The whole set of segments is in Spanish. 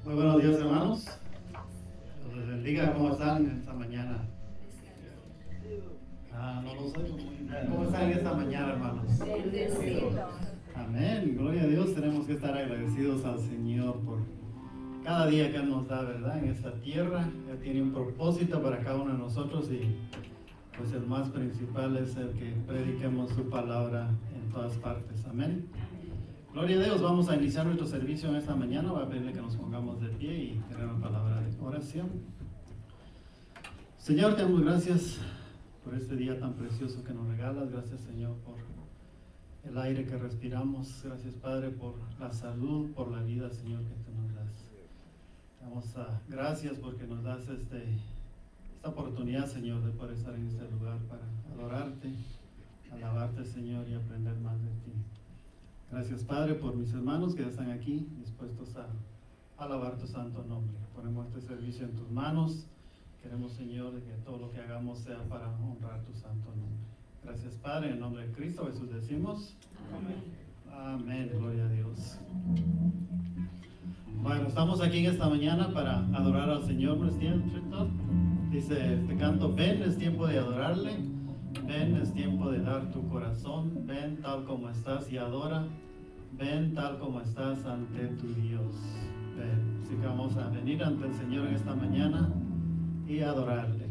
Muy buenos días, hermanos. Dios les bendiga. ¿Cómo están esta mañana? No lo sé. ¿Cómo están esta mañana, hermanos? Amén. Gloria a Dios. Tenemos que estar agradecidos al Señor por cada día que Él nos da, ¿verdad? En esta tierra. Él tiene un propósito para cada uno de nosotros y pues el más principal es el que prediquemos su palabra en todas partes. Amén. Gloria a Dios. Vamos a iniciar nuestro servicio en esta mañana. Voy a pedirle que nos pongamos de pie y tener una palabra de oración. Señor, te damos gracias por este día tan precioso que nos regalas. Gracias, Señor, por el aire que respiramos. Gracias, Padre, por la salud, por la vida, Señor, que tú nos das. Damos gracias porque nos das esta oportunidad, Señor, de poder estar en este lugar para adorarte, alabarte, Señor, y aprender más de ti. Gracias, Padre, por mis hermanos que están aquí dispuestos a alabar tu santo nombre. Ponemos este servicio en tus manos. Queremos, Señor, que todo lo que hagamos sea para honrar tu santo nombre. Gracias, Padre, en el nombre de Cristo Jesús decimos. Amén. Amén, gloria a Dios. Bueno, estamos aquí en esta mañana para adorar al Señor. ¿No es tiempo? Dice este canto: ven, es tiempo de adorarle. Ven, es tiempo de dar tu corazón. Ven tal como estás y adora. Ven tal como estás ante tu Dios. Ven. Así que vamos a venir ante el Señor en esta mañana y adorarle.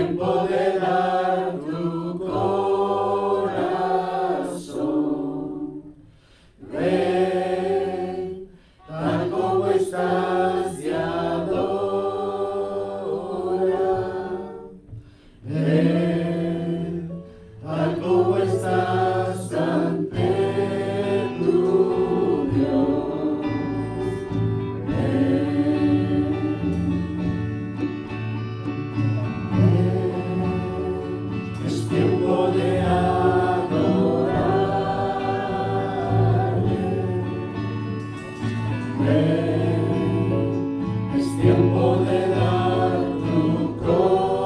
tiempo de dar tu corazón. Ven, tal como estás y adora. Ven, tal como estás ante tu Dios. Es tiempo de adorarle. Es tiempo de dar tu corazón.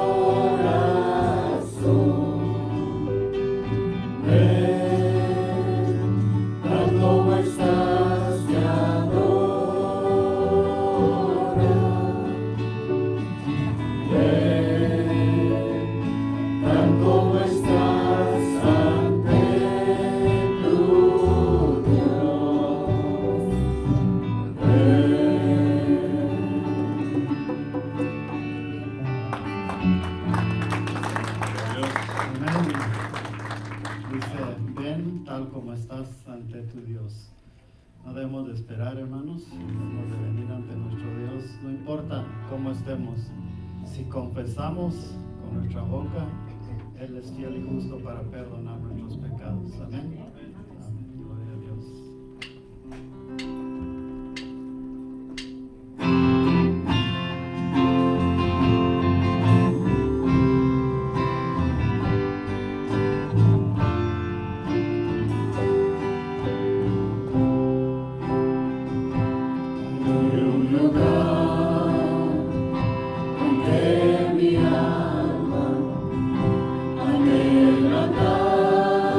Tal como estás y adora. Tal como estás ante tu Dios. Amén. Dice, ven tal como estás ante tu Dios. No debemos de esperar, hermanos, debemos de venir ante nuestro Dios, no importa cómo estemos. Si confesamos con nuestra boca, Él es fiel y justo para perdonar nuestros pecados. Amén. Amén. Gloria a Dios. Un lugar donde mi alma anhela estar.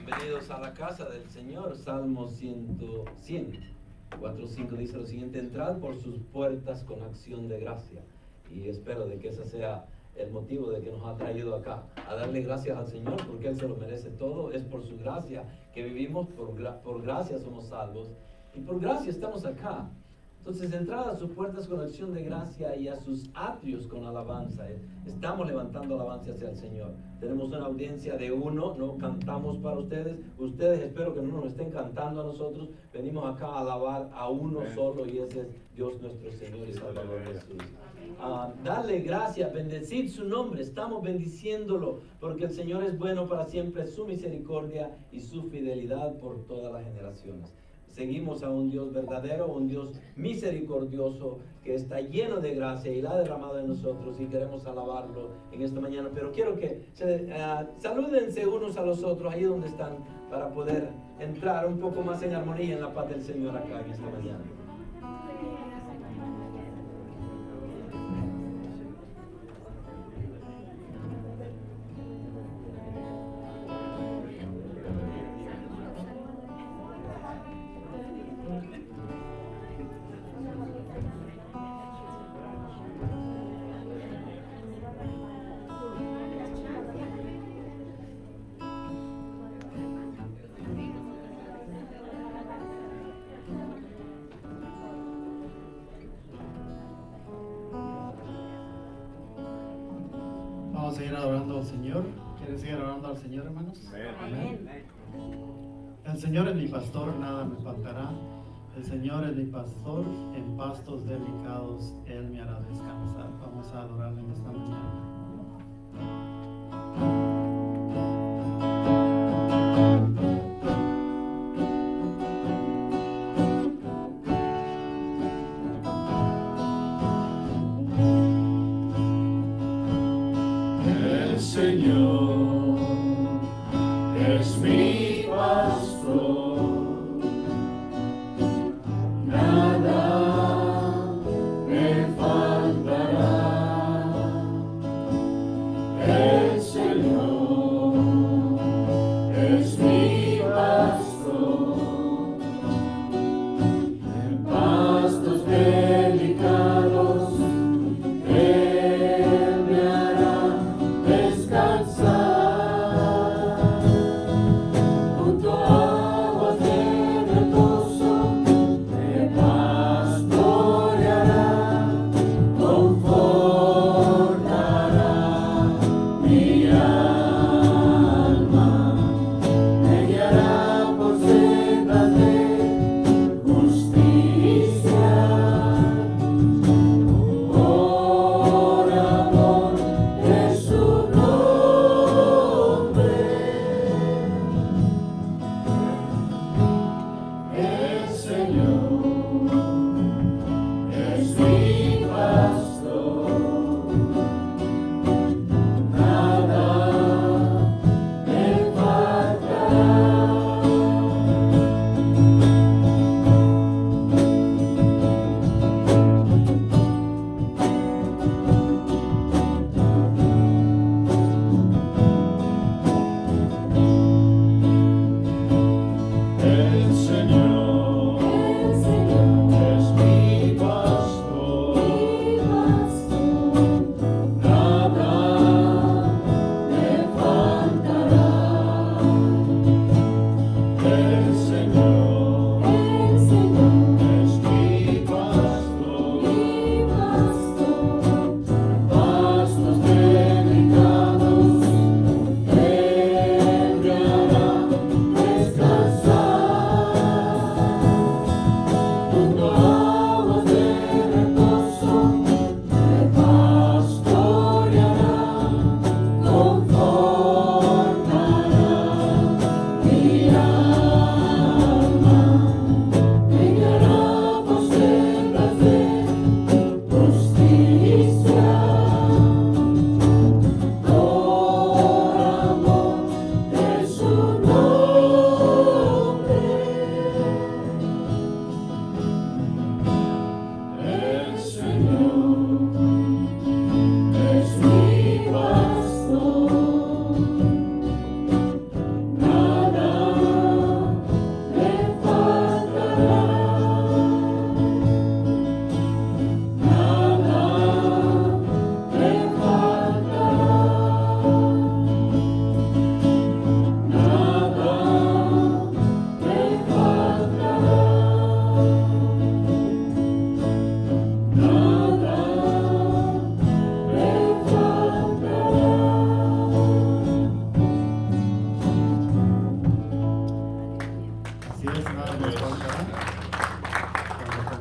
Bienvenidos a la casa del Señor. Salmo 100, 4:5 dice lo siguiente: entrad por sus puertas con acción de gracia. Y espero de que ese sea el motivo de que nos ha traído acá, a darle gracias al Señor, porque Él se lo merece todo. Es por su gracia que vivimos, por gracia somos salvos, y por gracia estamos acá. Entonces, entrad a sus puertas con acción de gracia y a sus atrios con alabanza. Estamos levantando alabanza hacia el Señor. Tenemos una audiencia de uno, no cantamos para ustedes. Ustedes espero que no nos estén cantando a nosotros. Venimos acá a alabar a uno solo, y ese es Dios nuestro Señor y Salvador Jesús. Darle gracias, bendecid su nombre. Estamos bendiciéndolo porque el Señor es bueno para siempre, su misericordia y su fidelidad por todas las generaciones. Seguimos a un Dios verdadero, un Dios misericordioso que está lleno de gracia y la ha derramado en nosotros, y queremos alabarlo en esta mañana. Pero quiero que salúdense unos a los otros ahí donde están, para poder entrar un poco más en armonía en la paz del Señor acá en esta mañana. Vamos a seguir adorando al Señor. ¿Quieren seguir adorando al Señor, hermanos? Amén. El Señor es mi pastor, nada me faltará. El Señor es mi pastor, en pastos delicados Él me hará descansar. Vamos a adorarle en esta mañana. El Señor es mi pastor, nada me faltará. El Señor es mi pastor, en pastos delicados Él me hará descansar, junto a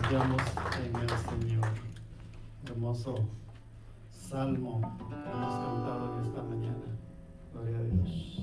confiamos en el Señor. Hermoso salmo que hemos cantado en esta mañana. Gloria a Dios.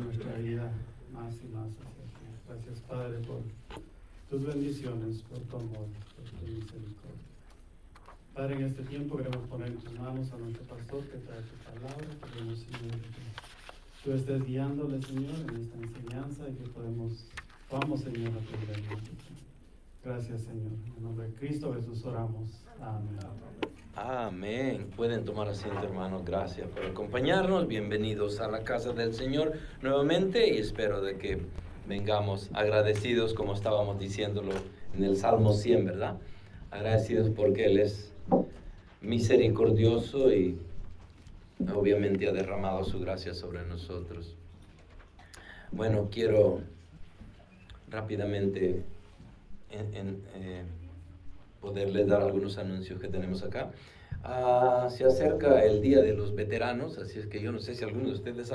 nuestra vida más y más hacia ti. Gracias, Padre, por tus bendiciones, por tu amor, por tu misericordia. Padre, en este tiempo queremos poner en tus manos a nuestro pastor que trae tu palabra. Queremos, Señor, que tú estés guiándole, Señor, en esta enseñanza y que podamos, Señor, aprender mucho. Gracias, Señor. En nombre de Cristo Jesús oramos. Amén. Amén. Pueden tomar asiento, hermanos. Gracias por acompañarnos. Bienvenidos a la casa del Señor nuevamente y espero de que vengamos agradecidos, como estábamos diciéndolo en el Salmo 100, ¿verdad? Agradecidos porque Él es misericordioso y obviamente ha derramado su gracia sobre nosotros. Bueno, quiero rápidamente poderles dar algunos anuncios que tenemos acá. Se acerca el Día de los Veteranos, así es que yo no sé si alguno de ustedes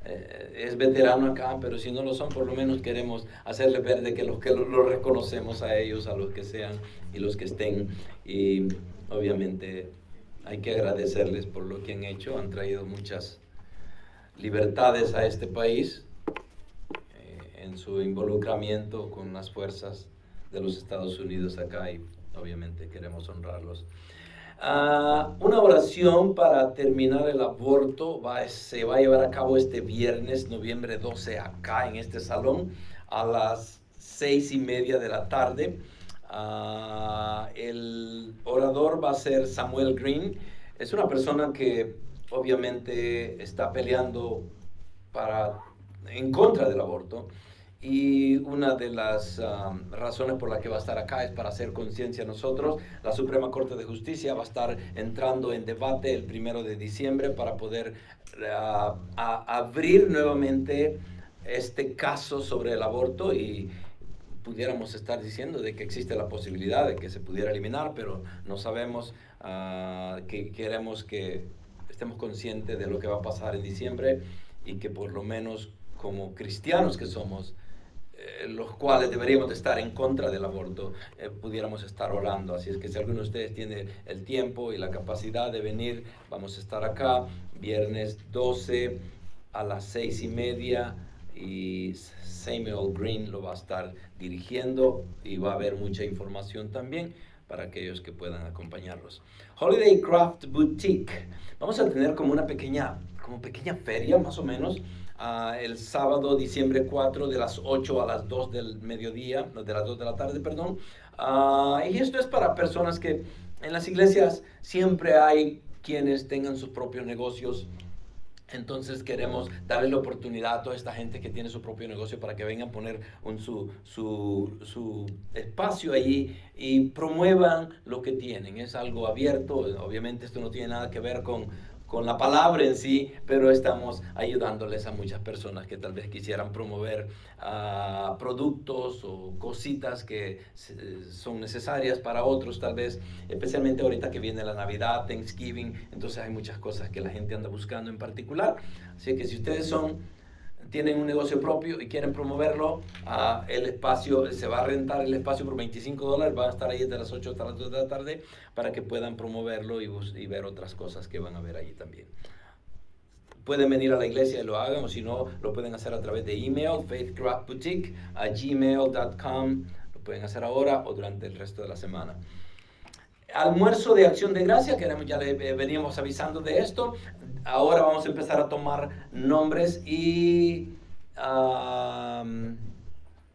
es veterano acá, pero si no lo son, por lo menos queremos hacerles ver de que los que lo reconocemos a ellos, a los que sean y los que estén, y obviamente hay que agradecerles por lo que han hecho. Han traído muchas libertades a este país en su involucramiento con las fuerzas de los Estados Unidos acá, y obviamente queremos honrarlos. Una oración para terminar el aborto se va a llevar a cabo este viernes, noviembre 12, acá en este salón, a las 6:30 de la tarde. El orador va a ser Samuel Green. Es una persona que obviamente está peleando en contra del aborto. Y una de las razones por la que va a estar acá es para hacer conciencia a nosotros. La Suprema Corte de Justicia va a estar entrando en debate el 1 de diciembre para poder abrir nuevamente este caso sobre el aborto, y pudiéramos estar diciendo de que existe la posibilidad de que se pudiera eliminar, pero no sabemos. Que queremos que estemos conscientes de lo que va a pasar en diciembre y que por lo menos como cristianos que somos, los cuales deberíamos de estar en contra del aborto, pudiéramos estar orando. Así es que si alguno de ustedes tiene el tiempo y la capacidad de venir, vamos a estar acá viernes 12 a las 6:30, y Samuel Green lo va a estar dirigiendo y va a haber mucha información también para aquellos que puedan acompañarlos. Holiday Craft Boutique. Vamos a tener como pequeña feria más o menos, el sábado, diciembre 4, de las 8 a las 2 del mediodía, de las 2 de la tarde, perdón. Y esto es para personas que en las iglesias siempre hay quienes tengan sus propios negocios. Entonces queremos darle la oportunidad a toda esta gente que tiene su propio negocio para que vengan a poner su espacio allí y promuevan lo que tienen. Es algo abierto. Obviamente esto no tiene nada que ver con la palabra en sí, pero estamos ayudándoles a muchas personas que tal vez quisieran promover productos o cositas que son necesarias para otros, tal vez, especialmente ahorita que viene la Navidad, Thanksgiving. Entonces hay muchas cosas que la gente anda buscando en particular. Así que si ustedes tienen un negocio propio y quieren promoverlo, el espacio, se va a rentar el espacio por $25, van a estar ahí desde las 8 hasta las 2 de la tarde para que puedan promoverlo y ver otras cosas que van a ver allí también. Pueden venir a la iglesia y lo hagan, o si no, lo pueden hacer a través de email, faithcraftboutique@gmail.com. Lo pueden hacer ahora o durante el resto de la semana. Almuerzo de Acción de Gracia, ya le veníamos avisando de esto. Ahora vamos a empezar a tomar nombres y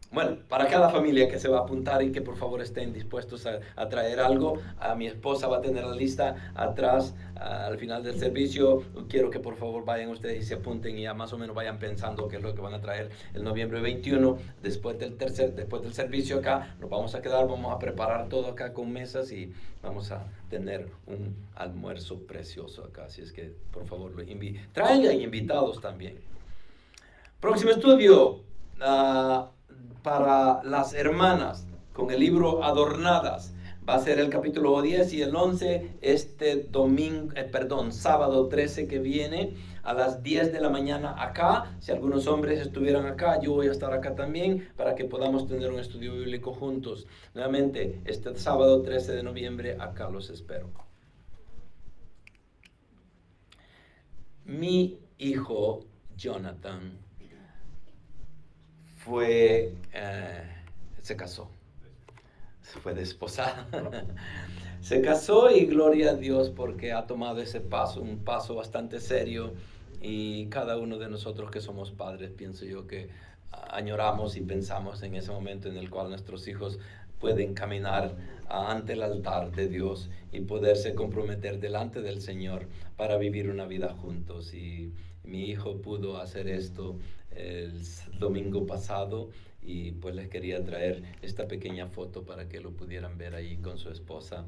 bueno, para cada familia que se va a apuntar, y que por favor estén dispuestos a traer algo. Mi esposa va a tener la lista atrás al final del servicio. Quiero que por favor vayan ustedes y se apunten y ya más o menos vayan pensando qué es lo que van a traer el noviembre 21. Después del servicio acá nos vamos a quedar, vamos a preparar todo acá con mesas y vamos a tener un almuerzo precioso acá. Así es que por favor traigan invitados también. Próximo estudio para las hermanas con el libro Adornadas. Va a ser el capítulo 10 y el 11 sábado 13 que viene a las 10 de la mañana acá. Si algunos hombres estuvieran acá, yo voy a estar acá también para que podamos tener un estudio bíblico juntos. Nuevamente, este sábado 13 de noviembre acá los espero. Mi hijo Jonathan se casó, se fue desposada. Se casó y gloria a Dios porque ha tomado ese paso, un paso bastante serio, y cada uno de nosotros que somos padres, pienso yo que añoramos y pensamos en ese momento en el cual nuestros hijos pueden caminar ante el altar de Dios y poderse comprometer delante del Señor para vivir una vida juntos. Y mi hijo pudo hacer esto el domingo pasado, y pues les quería traer esta pequeña foto para que lo pudieran ver ahí con su esposa.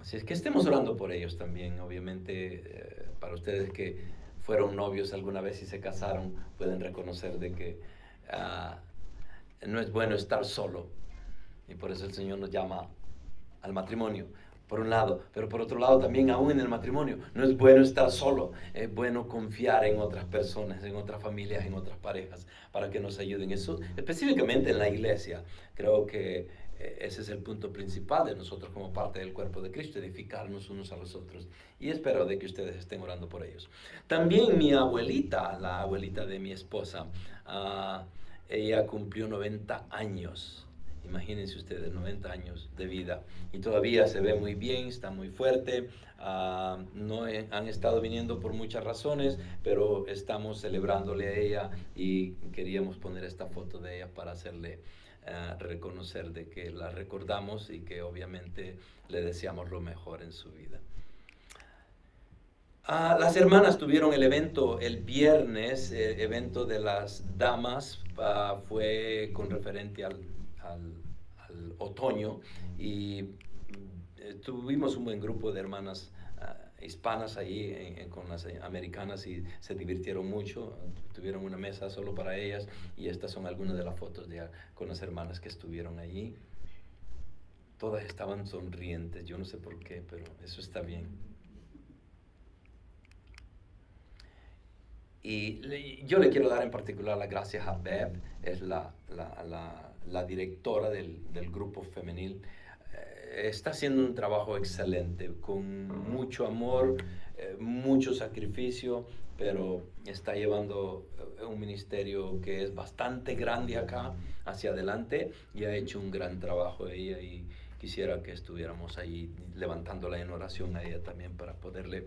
Así es que estemos orando por ellos también. Obviamente, para ustedes que fueron novios alguna vez y se casaron, pueden reconocer de que no es bueno estar solo, y por eso el Señor nos llama al matrimonio, por un lado, pero por otro lado también aún en el matrimonio no es bueno estar solo, es bueno confiar en otras personas, en otras familias, en otras parejas, para que nos ayuden. Eso específicamente en la iglesia, creo que ese es el punto principal de nosotros como parte del cuerpo de Cristo, edificarnos unos a los otros, y espero de que ustedes estén orando por ellos. También mi abuelita, la abuelita de mi esposa, ella cumplió 90 años. Imagínense ustedes, 90 años de vida, y todavía se ve muy bien, está muy fuerte. No han estado viniendo por muchas razones, pero estamos celebrándole a ella y queríamos poner esta foto de ella para hacerle reconocer de que la recordamos y que obviamente le deseamos lo mejor en su vida. Las hermanas tuvieron el evento el viernes, el evento de las damas, fue con referente al otoño, y tuvimos un buen grupo de hermanas hispanas ahí con las americanas, y se divirtieron mucho. Tuvieron una mesa solo para ellas, y estas son algunas de las fotos con las hermanas que estuvieron allí. Todas estaban sonrientes, yo no sé por qué, pero eso está bien. Y yo le quiero dar en particular las gracias a Bev, es la directora del grupo femenil. Está haciendo un trabajo excelente, con mucho amor, mucho sacrificio, pero está llevando un ministerio que es bastante grande acá hacia adelante, y ha hecho un gran trabajo ella, y quisiera que estuviéramos ahí levantándola en oración a ella también para poderle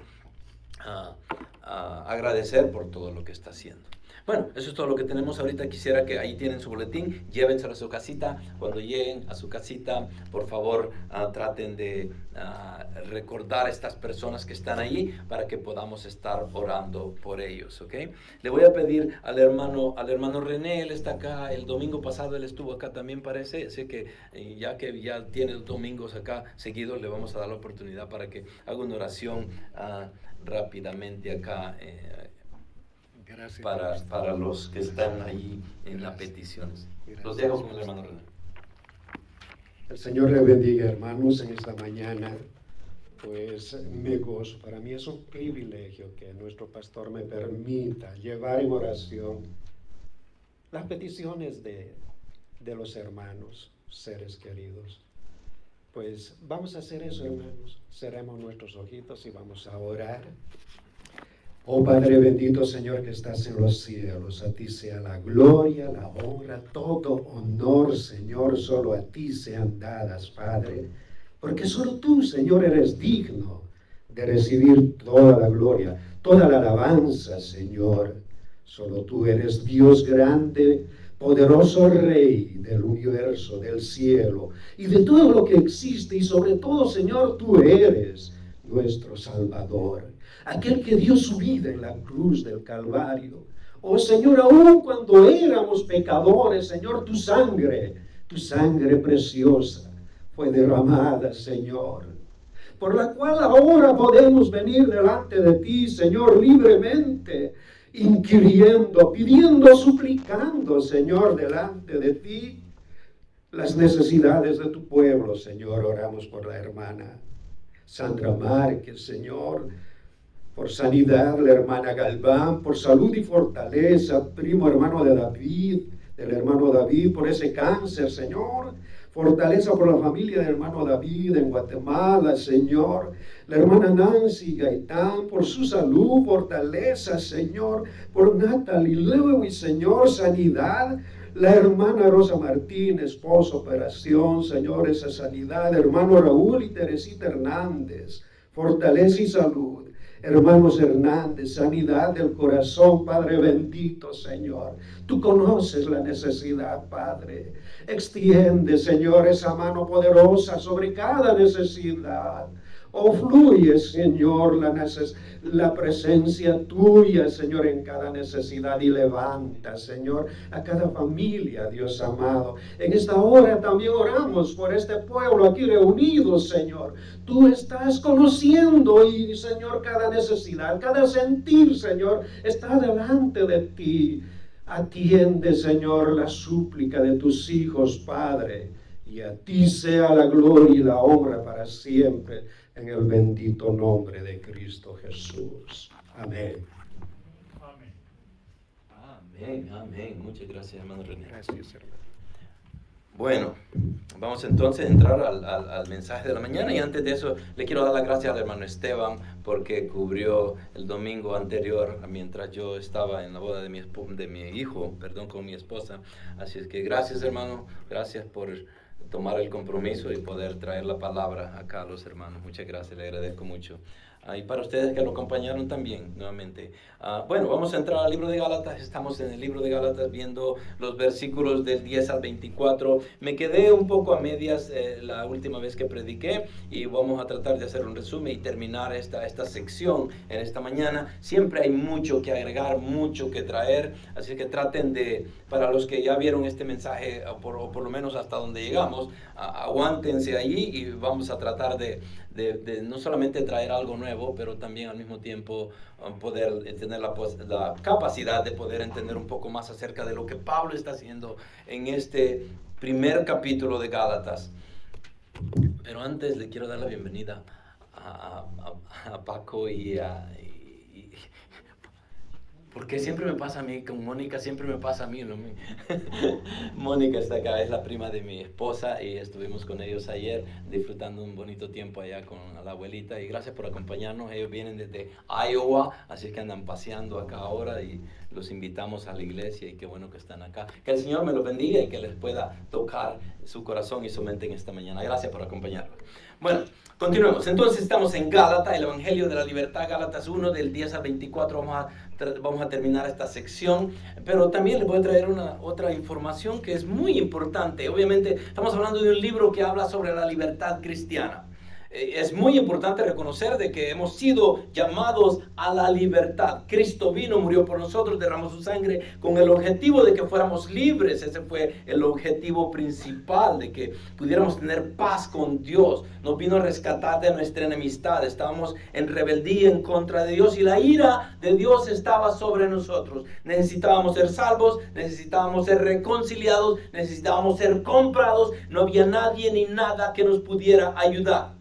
agradecer por todo lo que está haciendo. Bueno, eso es todo lo que tenemos ahorita. Quisiera que ahí tienen su boletín, llévenselo a su casita. Cuando lleguen a su casita, por favor, traten de recordar a estas personas que están ahí para que podamos estar orando por ellos, ¿ok? Le voy a pedir al hermano René, él está acá. El domingo pasado él estuvo acá también, parece. Así que ya tiene domingos acá seguidos, le vamos a dar la oportunidad para que haga una oración rápidamente acá. Para los que están ahí en las peticiones. Los dejo con el hermano René. El Señor le bendiga, hermanos, en esta mañana. Pues me gozo, para mí es un privilegio que nuestro pastor me permita llevar en oración las peticiones de los hermanos, seres queridos. Pues vamos a hacer eso, hermanos. Cerremos nuestros ojitos y vamos a orar. Oh Padre bendito, Señor, que estás en los cielos, a ti sea la gloria, la honra, todo honor, Señor, solo a ti sean dadas, Padre, porque solo tú, Señor, eres digno de recibir toda la gloria, toda la alabanza, Señor. Solo tú eres Dios grande, poderoso Rey del universo, del cielo y de todo lo que existe, y sobre todo, Señor, tú eres nuestro Salvador, aquel que dio su vida en la cruz del Calvario. Oh Señor, aun cuando éramos pecadores, Señor, tu sangre preciosa fue derramada, Señor, por la cual ahora podemos venir delante de ti, Señor, libremente, inquiriendo, pidiendo, suplicando, Señor, delante de ti las necesidades de tu pueblo, Señor. Oramos por la hermana Sandra Márquez, Señor, por sanidad, la hermana Galván, por salud y fortaleza, primo hermano de David, del hermano David, por ese cáncer, Señor, Fortaleza por la familia del hermano David en Guatemala, Señor. La hermana Nancy Gaitán, por su salud, fortaleza, Señor. Por Natalie Lewis, Señor, sanidad. La hermana Rosa Martín, esposo, operación, Señor, esa sanidad. Hermano Raúl y Teresita Hernández, fortaleza y salud. Hermanos Hernández, sanidad del corazón, Padre bendito, Señor. Tú conoces la necesidad, Padre. Extiende, Señor, esa mano poderosa sobre cada necesidad. Oh, fluye, Señor, la presencia tuya, Señor, en cada necesidad, y levanta, Señor, a cada familia, Dios amado. En esta hora también oramos por este pueblo aquí reunido, Señor. Tú estás conociendo, y, Señor, cada necesidad, cada sentir, Señor, está delante de ti. Atiende, Señor, la súplica de tus hijos, Padre, y a ti sea la gloria y la honra para siempre, en el bendito nombre de Cristo Jesús. Amén. Amén, amén. Muchas gracias, hermano René. Gracias, hermano. Bueno, vamos entonces a entrar al mensaje de la mañana, y antes de eso le quiero dar las gracias al hermano Esteban porque cubrió el domingo anterior mientras yo estaba en la boda de mi hijo, con mi esposa. Así es que gracias, hermano, gracias por tomar el compromiso y poder traer la palabra acá a los hermanos. Muchas gracias, le agradezco mucho. Y para ustedes que lo acompañaron también, nuevamente. Bueno, vamos a entrar al libro de Gálatas. Estamos en el libro de Gálatas viendo los versículos del 10 al 24. Me quedé un poco a medias la última vez que prediqué, y vamos a tratar de hacer un resumen y terminar esta sección en esta mañana. Siempre hay mucho que agregar, mucho que traer, así que traten de, para los que ya vieron este mensaje, o por lo menos hasta donde llegamos, aguántense allí, y vamos a tratar de no solamente traer algo nuevo, pero también al mismo tiempo poder tener la capacidad de poder entender un poco más acerca de lo que Pablo está haciendo en este primer capítulo de Gálatas. Pero antes le quiero dar la bienvenida a Paco porque siempre me pasa a mí, con Mónica siempre me pasa a mí lo mismo. Mónica está acá, es la prima de mi esposa, y estuvimos con ellos ayer disfrutando un bonito tiempo allá con la abuelita, y gracias por acompañarnos. Ellos vienen desde Iowa, así que andan paseando acá ahora, y los invitamos a la iglesia, y qué bueno que están acá. Que el Señor me los bendiga y que les pueda tocar su corazón y su mente en esta mañana. Gracias por acompañarnos. Bueno, continuemos. Entonces estamos en Gálatas, el Evangelio de la Libertad, Gálatas 1, del 10 al 24. Vamos a terminar esta sección, pero también les voy a traer otra información que es muy importante. Obviamente estamos hablando de un libro que habla sobre la libertad cristiana. Es muy importante reconocer de que hemos sido llamados a la libertad. Cristo vino, murió por nosotros, derramó su sangre con el objetivo de que fuéramos libres. Ese fue el objetivo principal, de que pudiéramos tener paz con Dios. Nos vino a rescatar de nuestra enemistad. Estábamos en rebeldía en contra de Dios, y la ira de Dios estaba sobre nosotros. Necesitábamos ser salvos, necesitábamos ser reconciliados, necesitábamos ser comprados. No había nadie ni nada que nos pudiera ayudar.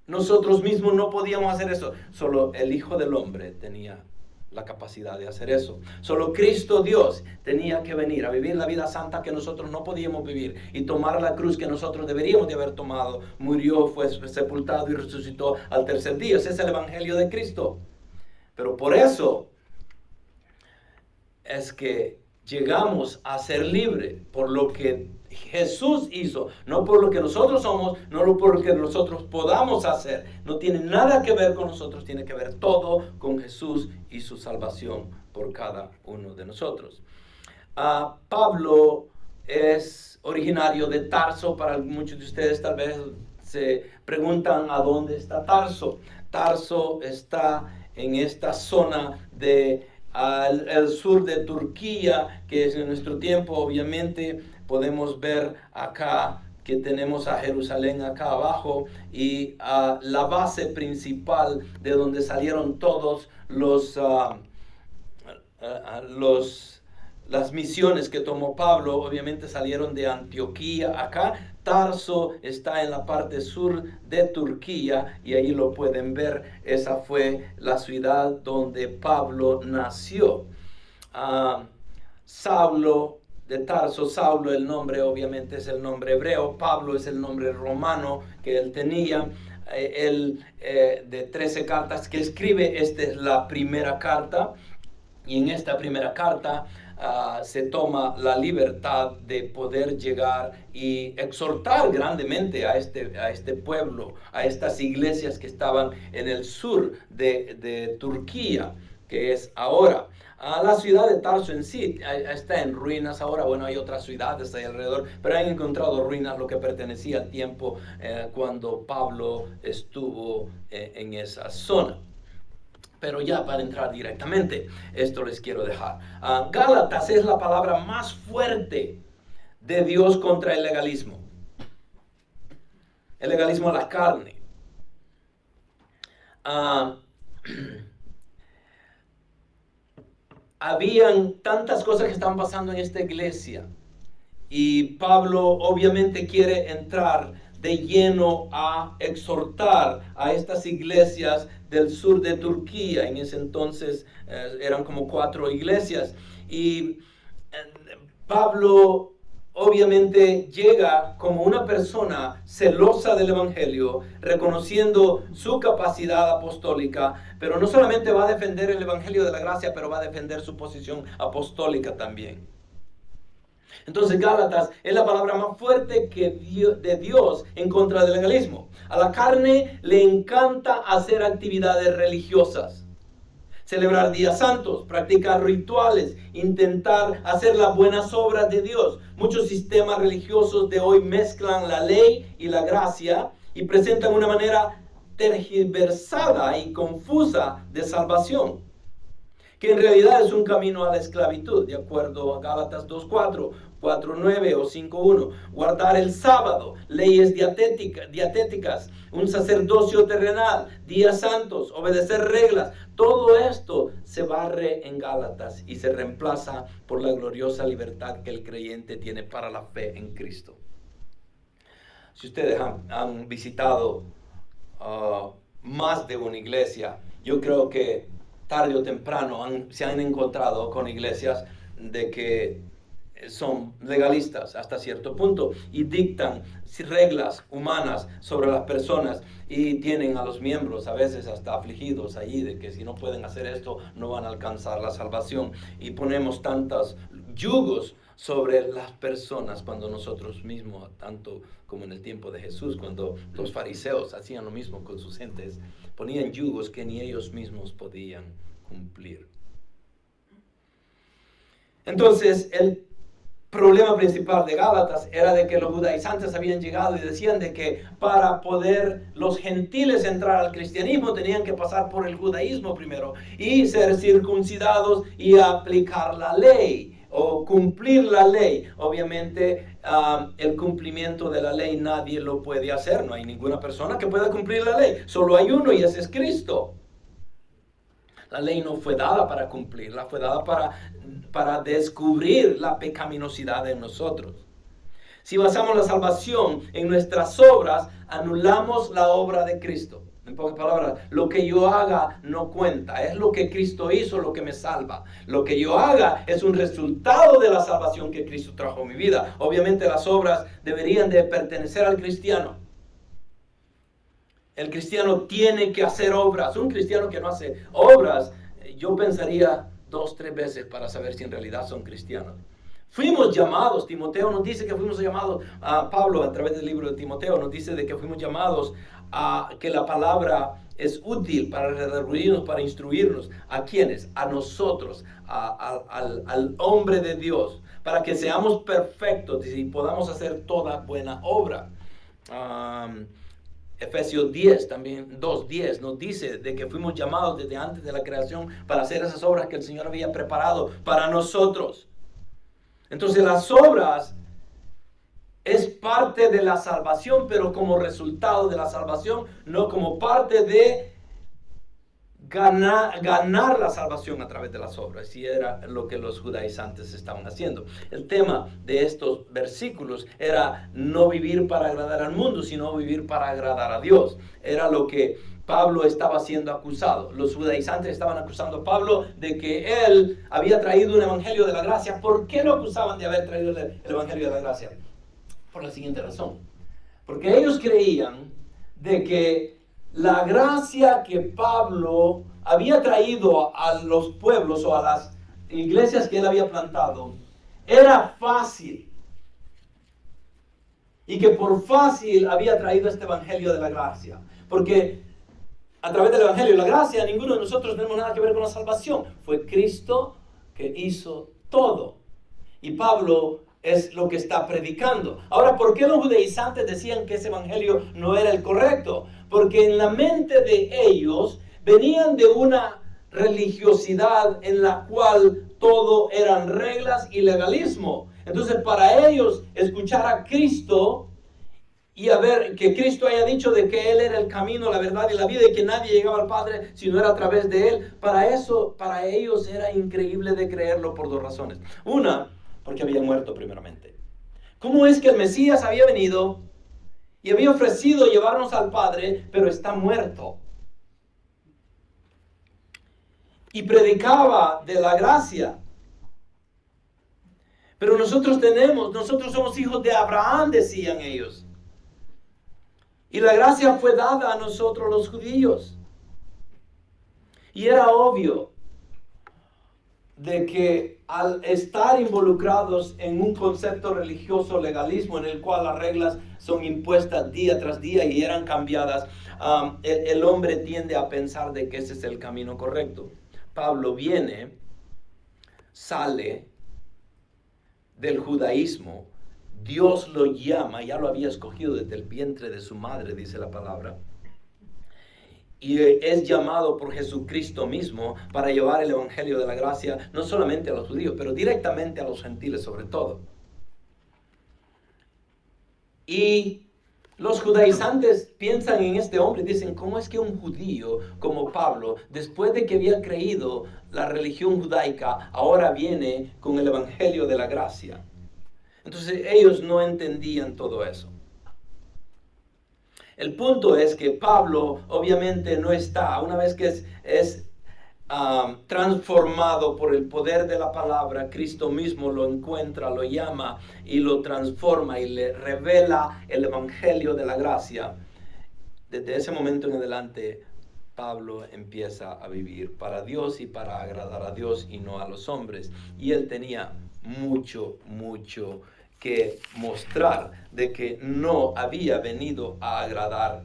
Nosotros mismos no podíamos hacer eso. Solo el Hijo del Hombre tenía la capacidad de hacer eso. Solo Cristo Dios tenía que venir a vivir la vida santa que nosotros no podíamos vivir, y tomar la cruz que nosotros deberíamos de haber tomado. Murió, fue sepultado y resucitó al tercer día. Ese es el Evangelio de Cristo. Pero por eso es que llegamos a ser libres, por lo que Jesús hizo, no por lo que nosotros somos, no por lo que nosotros podamos hacer. No tiene nada que ver con nosotros, tiene que ver todo con Jesús y su salvación por cada uno de nosotros. Pablo es originario de Tarso. Para muchos de ustedes tal vez se preguntan a dónde está Tarso. Tarso está en esta zona al sur de Turquía, que es en nuestro tiempo. Obviamente podemos ver acá que tenemos a Jerusalén acá abajo, y la base principal de donde salieron todos las misiones que tomó Pablo, obviamente salieron de Antioquía acá. Tarso está en la parte sur de Turquía, y ahí lo pueden ver. Esa fue la ciudad donde Pablo nació. Saulo de Tarso, Saulo, el nombre obviamente es el nombre hebreo, Pablo es el nombre romano que él tenía. De 13 cartas que escribe, esta es la primera carta, y en esta primera carta se toma la libertad de poder llegar y exhortar grandemente a este pueblo, a estas iglesias que estaban en el sur de Turquía, que es ahora. La ciudad de Tarso en sí está en ruinas ahora. Bueno, hay otras ciudades ahí alrededor, pero han encontrado ruinas, lo que pertenecía al tiempo cuando Pablo estuvo en esa zona. Pero ya para entrar directamente, esto les quiero dejar. Gálatas es la palabra más fuerte de Dios contra el legalismo. El legalismo a la carne. Habían tantas cosas que estaban pasando en esta iglesia. Y Pablo obviamente quiere entrar de lleno a exhortar a estas iglesias del sur de Turquía. En ese entonces eran como 4 iglesias. Y Pablo obviamente llega como una persona celosa del evangelio, reconociendo su capacidad apostólica, pero no solamente va a defender el evangelio de la gracia, pero va a defender su posición apostólica también. Entonces Gálatas es la palabra más fuerte de Dios en contra del legalismo. A la carne le encanta hacer actividades religiosas, celebrar días santos, practicar rituales, intentar hacer las buenas obras de Dios. Muchos sistemas religiosos de hoy mezclan la ley y la gracia y presentan una manera tergiversada y confusa de salvación, que en realidad es un camino a la esclavitud, de acuerdo a Gálatas 2:4, 4:9 o 5:1. Guardar el sábado, leyes dietéticas, un sacerdocio terrenal, días santos, obedecer reglas. Todo esto se barre en Gálatas y se reemplaza por la gloriosa libertad que el creyente tiene para la fe en Cristo. Si ustedes han visitado más de una iglesia, yo creo que tarde o temprano se han encontrado con iglesias de que son legalistas hasta cierto punto y dictan reglas humanas sobre las personas y tienen a los miembros a veces hasta afligidos allí de que si no pueden hacer esto no van a alcanzar la salvación, y ponemos tantos yugos sobre las personas cuando nosotros mismos, tanto como en el tiempo de Jesús, cuando los fariseos hacían lo mismo con sus gentes, ponían yugos que ni ellos mismos podían cumplir. Entonces, el problema principal de Gálatas era de que los judaizantes habían llegado y decían de que para poder los gentiles entrar al cristianismo tenían que pasar por el judaísmo primero y ser circuncidados y aplicar la ley o cumplir la ley. Obviamente el cumplimiento de la ley nadie lo puede hacer, no hay ninguna persona que pueda cumplir la ley, solo hay uno y ese es Cristo. La ley no fue dada para cumplirla, fue dada para descubrir la pecaminosidad de nosotros. Si basamos la salvación en nuestras obras, anulamos la obra de Cristo. En pocas palabras, lo que yo haga no cuenta, es lo que Cristo hizo lo que me salva. Lo que yo haga es un resultado de la salvación que Cristo trajo a mi vida. Obviamente las obras deberían de pertenecer al cristiano. El cristiano tiene que hacer obras. Un cristiano que no hace obras, yo pensaría 2-3 veces para saber si en realidad son cristianos. Fuimos llamados, Timoteo nos dice que fuimos llamados, Pablo a través del libro de Timoteo nos dice de que fuimos llamados a que la palabra es útil para redarguirnos, para instruirnos. ¿A quiénes? A nosotros, al hombre de Dios, para que seamos perfectos y podamos hacer toda buena obra. Efesios 10, también 2:10 nos dice de que fuimos llamados desde antes de la creación para hacer esas obras que el Señor había preparado para nosotros. Entonces las obras es parte de la salvación, pero como resultado de la salvación, no como parte ganar la salvación a través de las obras, y era lo que los judaizantes estaban haciendo. El tema de estos versículos era no vivir para agradar al mundo, sino vivir para agradar a Dios. Era lo que Pablo estaba siendo acusado. Los judaizantes estaban acusando a Pablo de que él había traído un evangelio de la gracia. ¿Por qué lo acusaban de haber traído el evangelio de la gracia? Por la siguiente razón. Porque ellos creían de que la gracia que Pablo había traído a los pueblos o a las iglesias que él había plantado era fácil. Y que por fácil había traído este evangelio de la gracia. Porque a través del evangelio de la gracia, ninguno de nosotros tenemos nada que ver con la salvación. Fue Cristo que hizo todo. Y Pablo es lo que está predicando. Ahora, ¿por qué los judaizantes decían que ese evangelio no era el correcto? Porque en la mente de ellos venían de una religiosidad en la cual todo eran reglas y legalismo. Entonces, para ellos, escuchar a Cristo y a ver que Cristo haya dicho de que Él era el camino, la verdad y la vida, y que nadie llegaba al Padre si no era a través de Él, para ellos era increíble de creerlo por dos razones. Una, porque había muerto primeramente. ¿Cómo es que el Mesías había venido y había ofrecido llevarnos al Padre, pero está muerto? Y predicaba de la gracia. Pero nosotros somos hijos de Abraham, decían ellos. Y la gracia fue dada a nosotros los judíos. Y era obvio de que al estar involucrados en un concepto religioso, legalismo, en el cual las reglas son impuestas día tras día y eran cambiadas, el hombre tiende a pensar de que ese es el camino correcto. Pablo viene, sale del judaísmo, Dios lo llama, ya lo había escogido desde el vientre de su madre, dice la palabra. Y es llamado por Jesucristo mismo para llevar el evangelio de la gracia, no solamente a los judíos, pero directamente a los gentiles sobre todo. Y los judaizantes piensan en este hombre y dicen, ¿cómo es que un judío como Pablo, después de que había creído la religión judaica, ahora viene con el evangelio de la gracia? Entonces ellos no entendían todo eso. El punto es que Pablo obviamente no está, una vez que es transformado por el poder de la palabra, Cristo mismo lo encuentra, lo llama y lo transforma y le revela el evangelio de la gracia. Desde ese momento en adelante, Pablo empieza a vivir para Dios y para agradar a Dios y no a los hombres. Y él tenía mucho que mostrar de que no había venido a agradar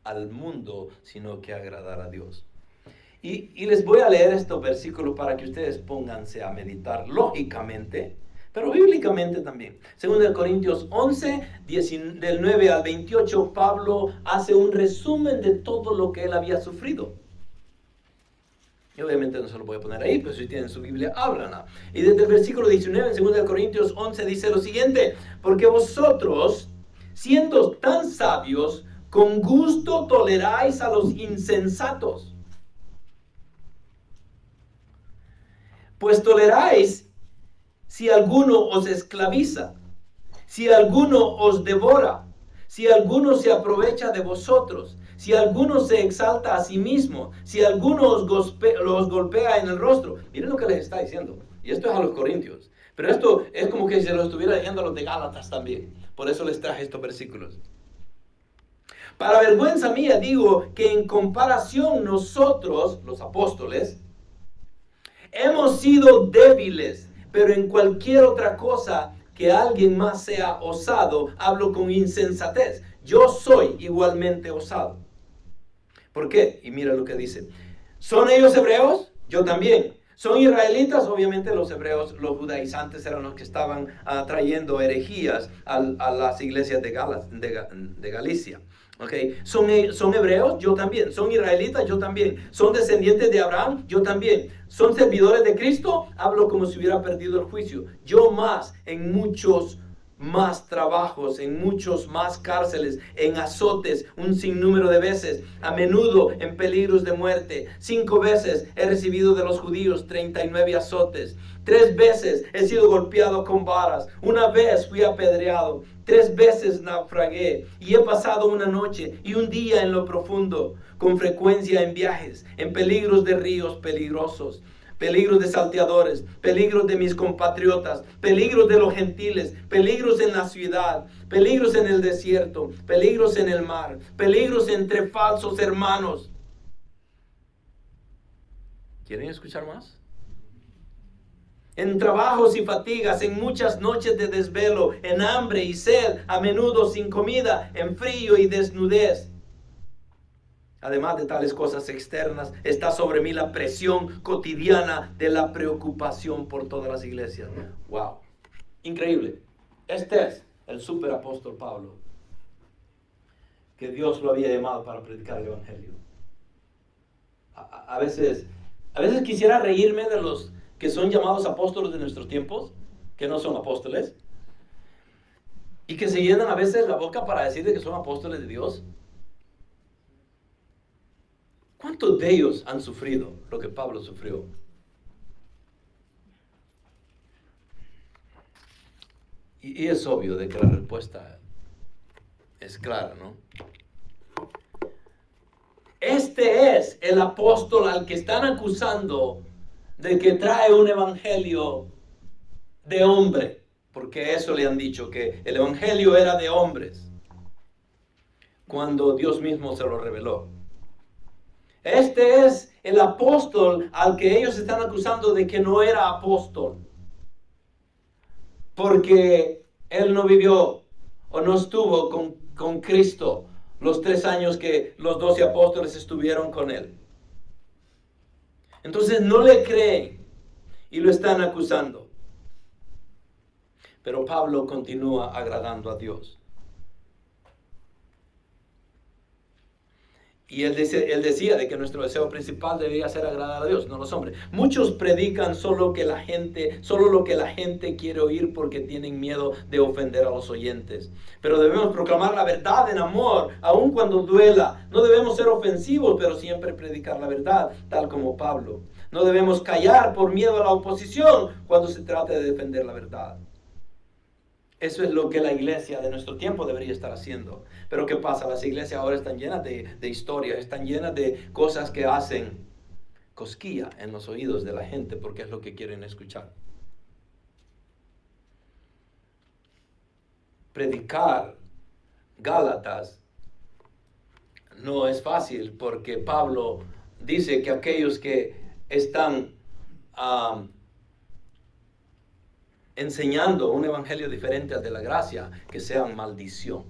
al mundo, sino que a agradar a Dios. Y les voy a leer estos versículos para que ustedes pónganse a meditar lógicamente, pero bíblicamente también. 2 Corintios 11, del 9 al 28, Pablo hace un resumen de todo lo que él había sufrido. Y obviamente no se lo voy a poner ahí, pero si tienen su Biblia, ábranla. Y desde el versículo 19, en 2 Corintios 11, dice lo siguiente: porque vosotros, siendo tan sabios, con gusto toleráis a los insensatos. Pues toleráis si alguno os esclaviza, si alguno os devora, si alguno se aprovecha de vosotros, si alguno se exalta a sí mismo, si alguno os golpea en el rostro. Miren lo que les está diciendo. Y esto es a los corintios. Pero esto es como que se lo estuviera diciendo a los de Gálatas también. Por eso les traje estos versículos. Para vergüenza mía digo que en comparación nosotros, los apóstoles, hemos sido débiles, pero en cualquier otra cosa que alguien más sea osado, hablo con insensatez. Yo soy igualmente osado. ¿Por qué? Y mira lo que dice. ¿Son ellos hebreos? Yo también. ¿Son israelitas? Obviamente los hebreos, los judaizantes eran los que estaban trayendo herejías a las iglesias de Galicia. Okay. ¿Son hebreos? Yo también. ¿Son israelitas? Yo también. ¿Son descendientes de Abraham? Yo también. ¿Son servidores de Cristo? Hablo como si hubiera perdido el juicio. Yo más en muchos más trabajos, en muchos más cárceles, en azotes, un sinnúmero de veces, a menudo en peligros de muerte. 5 veces he recibido de los judíos 39 azotes. 3 veces he sido golpeado con varas. 1 vez fui apedreado. 3 veces naufragué. Y he pasado una noche y un día en lo profundo, con frecuencia en viajes, en peligros de ríos peligrosos, peligros de salteadores, peligros de mis compatriotas, peligros de los gentiles, peligros en la ciudad, peligros en el desierto, peligros en el mar, peligros entre falsos hermanos. ¿Quieren escuchar más? En trabajos y fatigas, en muchas noches de desvelo, en hambre y sed, a menudo sin comida, en frío y desnudez. Además de tales cosas externas, está sobre mí la presión cotidiana de la preocupación por todas las iglesias. ¡Wow! Increíble. Este es el superapóstol Pablo, que Dios lo había llamado para predicar el Evangelio. A veces quisiera reírme de los que son llamados apóstoles de nuestros tiempos, que no son apóstoles, y que se llenan a veces la boca para decir que son apóstoles de Dios. ¿Cuántos de ellos han sufrido lo que Pablo sufrió? Y es obvio de que la respuesta es clara, ¿no? Este es el apóstol al que están acusando de que trae un evangelio de hombre, porque eso le han dicho, que el evangelio era de hombres, cuando Dios mismo se lo reveló. Este es el apóstol al que ellos están acusando de que no era apóstol, porque él no vivió o no estuvo con Cristo los 3 años que los 12 apóstoles estuvieron con él. Entonces no le creen y lo están acusando. Pero Pablo continúa agradando a Dios. Y él decía de que nuestro deseo principal debería ser agradar a Dios, no los hombres. Muchos predican solo lo que la gente quiere oír porque tienen miedo de ofender a los oyentes. Pero debemos proclamar la verdad en amor, aun cuando duela. No debemos ser ofensivos, pero siempre predicar la verdad, tal como Pablo. No debemos callar por miedo a la oposición cuando se trata de defender la verdad. Eso es lo que la iglesia de nuestro tiempo debería estar haciendo. Pero ¿qué pasa? Las iglesias ahora están llenas de historias, están llenas de cosas que hacen cosquilla en los oídos de la gente porque es lo que quieren escuchar. Predicar Gálatas no es fácil porque Pablo dice que aquellos que están enseñando un evangelio diferente al de la gracia, que sean maldición.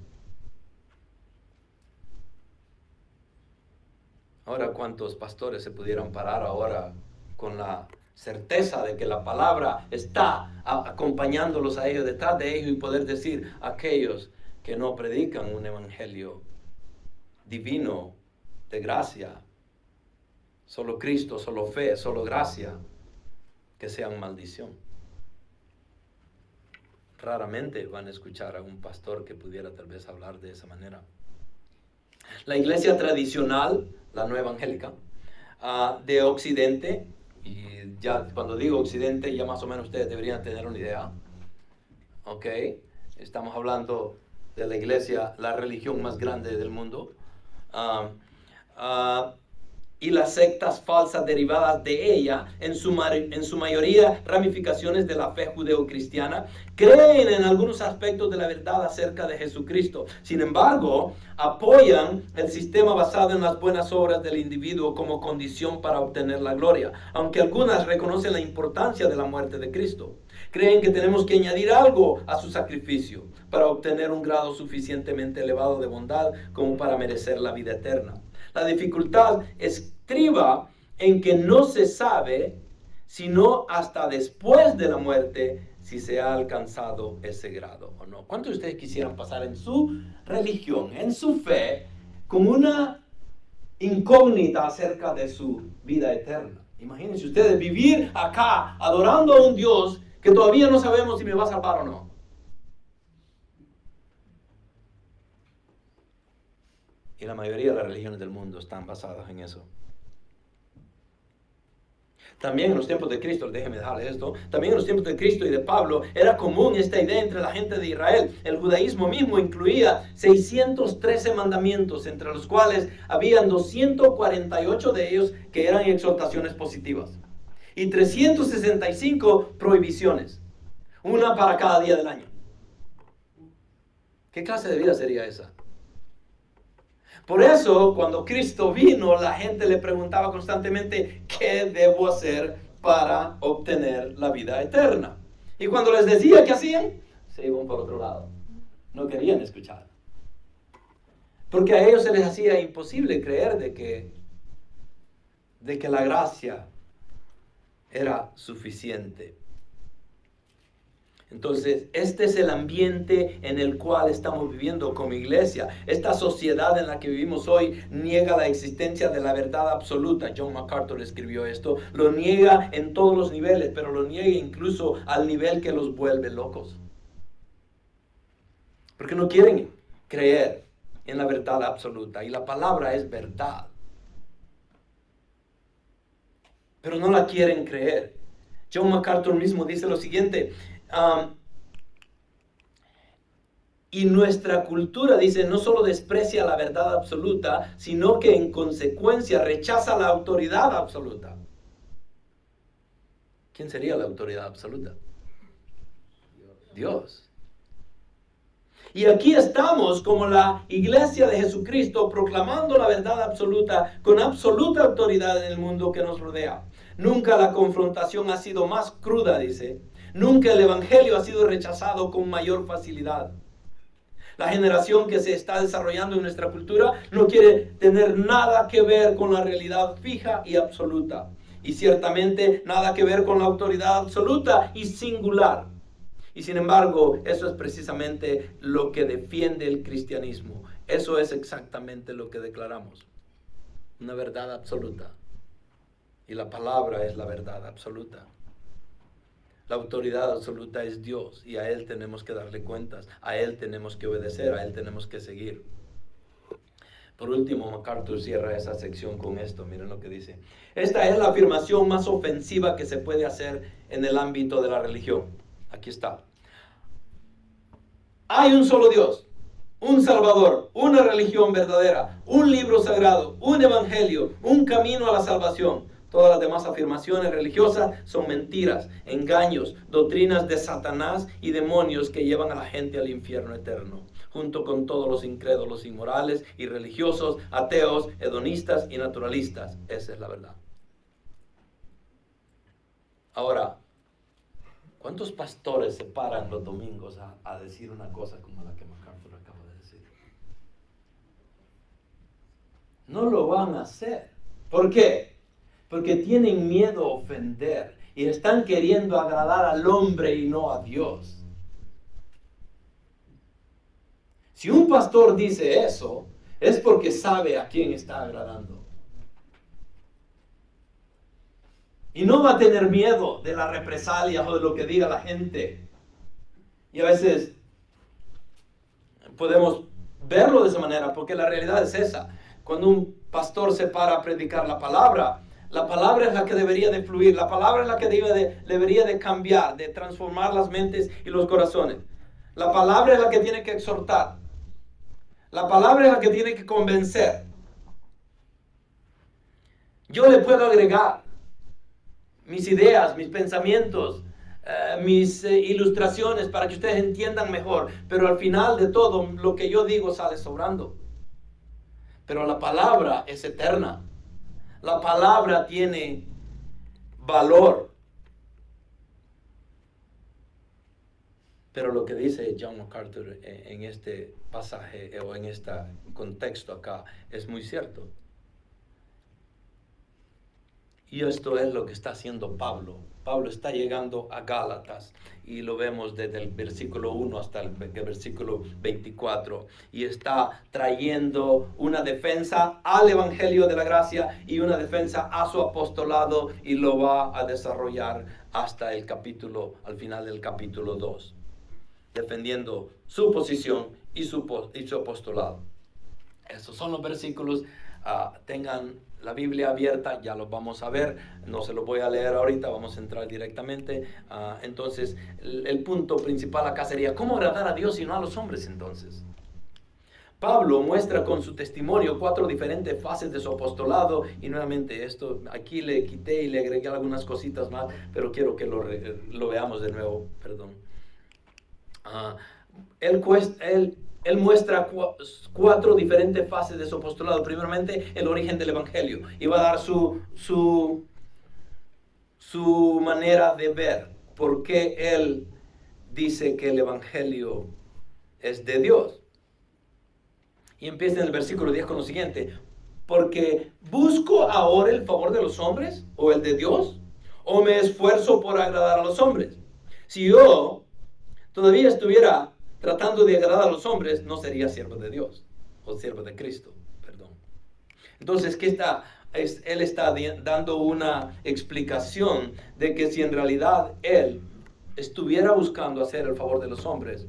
Ahora, ¿cuántos pastores se pudieran parar ahora con la certeza de que la palabra está acompañándolos a ellos, detrás de ellos, y poder decir a aquellos que no predican un evangelio divino de gracia, solo Cristo, solo fe, solo gracia, que sean maldición? Raramente van a escuchar a un pastor que pudiera tal vez hablar de esa manera. La iglesia tradicional, la no evangélica, de Occidente, y ya cuando digo Occidente, ya más o menos ustedes deberían tener una idea. ¿Ok? Estamos hablando de la iglesia, la religión más grande del mundo. Y las sectas falsas derivadas de ella, en su mayoría ramificaciones de la fe judeocristiana, creen en algunos aspectos de la verdad acerca de Jesucristo. Sin embargo, apoyan el sistema basado en las buenas obras del individuo como condición para obtener la gloria, aunque algunas reconocen la importancia de la muerte de Cristo. Creen que tenemos que añadir algo a su sacrificio para obtener un grado suficientemente elevado de bondad como para merecer la vida eterna. La dificultad estriba en que no se sabe, sino hasta después de la muerte, si se ha alcanzado ese grado o no. ¿Cuántos de ustedes quisieran pasar en su religión, en su fe, con una incógnita acerca de su vida eterna? Imagínense ustedes vivir acá adorando a un Dios que todavía no sabemos si me va a salvar o no. Y la mayoría de las religiones del mundo están basadas en eso. También en los tiempos de Cristo, déjenme dejarles esto, también en los tiempos de Cristo y de Pablo era común esta idea entre la gente de Israel. El judaísmo mismo incluía 613 mandamientos, entre los cuales habían 248 de ellos que eran exhortaciones positivas y 365 prohibiciones, una para cada día del año. ¿Qué clase de vida sería esa? Por eso, cuando Cristo vino, la gente le preguntaba constantemente, ¿qué debo hacer para obtener la vida eterna? Y cuando les decía qué hacían, se iban por otro lado. No querían escuchar. Porque a ellos se les hacía imposible creer de que la gracia era suficiente. Entonces, este es el ambiente en el cual estamos viviendo como iglesia. Esta sociedad en la que vivimos hoy niega la existencia de la verdad absoluta. John MacArthur escribió esto. Lo niega en todos los niveles, pero lo niega incluso al nivel que los vuelve locos. Porque no quieren creer en la verdad absoluta. Y la palabra es verdad. Pero no la quieren creer. John MacArthur mismo dice lo siguiente. Y nuestra cultura, dice, no solo desprecia la verdad absoluta, sino que en consecuencia rechaza la autoridad absoluta. ¿Quién sería la autoridad absoluta? Dios. Y aquí estamos como la iglesia de Jesucristo proclamando la verdad absoluta con absoluta autoridad en el mundo que nos rodea. Nunca la confrontación ha sido más cruda, dice. Nunca el evangelio ha sido rechazado con mayor facilidad. La generación que se está desarrollando en nuestra cultura no quiere tener nada que ver con la realidad fija y absoluta. Y ciertamente nada que ver con la autoridad absoluta y singular. Y sin embargo, eso es precisamente lo que defiende el cristianismo. Eso es exactamente lo que declaramos. Una verdad absoluta. Y la palabra es la verdad absoluta. La autoridad absoluta es Dios y a Él tenemos que darle cuentas, a Él tenemos que obedecer, a Él tenemos que seguir. Por último, MacArthur cierra esa sección con esto, miren lo que dice. Esta es la afirmación más ofensiva que se puede hacer en el ámbito de la religión. Aquí está. Hay un solo Dios, un Salvador, una religión verdadera, un libro sagrado, un evangelio, un camino a la salvación. Todas las demás afirmaciones religiosas son mentiras, engaños, doctrinas de Satanás y demonios que llevan a la gente al infierno eterno, junto con todos los incrédulos, inmorales, irreligiosos, ateos, hedonistas y naturalistas. Esa es la verdad. Ahora, ¿cuántos pastores se paran los domingos a decir una cosa como la que MacArthur acaba de decir? No lo van a hacer. ¿Por qué? Porque tienen miedo a ofender y están queriendo agradar al hombre y no a Dios. Si un pastor dice eso, es porque sabe a quién está agradando. Y no va a tener miedo de las represalias o de lo que diga la gente. Y a veces podemos verlo de esa manera, porque la realidad es esa. Cuando un pastor se para a predicar la palabra es la que debería de fluir, la palabra es la que debería de cambiar, de transformar las mentes y los corazones. La palabra es la que tiene que exhortar. La palabra es la que tiene que convencer. Yo le puedo agregar mis ideas, mis pensamientos, mis ilustraciones para que ustedes entiendan mejor, pero al final de todo lo que yo digo sale sobrando. Pero la palabra es eterna. La palabra tiene valor. Pero lo que dice John MacArthur en este pasaje o en este contexto acá es muy cierto. Y esto es lo que está haciendo Pablo. Pablo está llegando a Gálatas y lo vemos desde el versículo 1 hasta el versículo 24. Y está trayendo una defensa al Evangelio de la Gracia y una defensa a su apostolado, y lo va a desarrollar hasta el capítulo, al final del capítulo 2. Defendiendo su posición y su apostolado. Esos son los versículos. Tengan la Biblia abierta, ya los vamos a ver. No se los voy a leer ahorita, vamos a entrar directamente. Entonces, el punto principal acá sería, ¿cómo agradar a Dios y no a los hombres entonces? Pablo muestra con su testimonio 4 diferentes fases de su apostolado, y nuevamente esto aquí le quité y le agregué algunas cositas más, pero quiero que lo veamos de nuevo, perdón. Él muestra 4 diferentes fases de su apostolado. Primeramente, el origen del evangelio. Iba a dar su manera de ver por qué él dice que el evangelio es de Dios. Y empieza en el versículo 10 con lo siguiente: porque busco ahora el favor de los hombres o el de Dios, o me esfuerzo por agradar a los hombres. Si yo todavía estuviera tratando de agradar a los hombres, no sería siervo de Dios, o siervo de Cristo, perdón. Entonces, él está dando una explicación de que si en realidad él estuviera buscando hacer el favor de los hombres,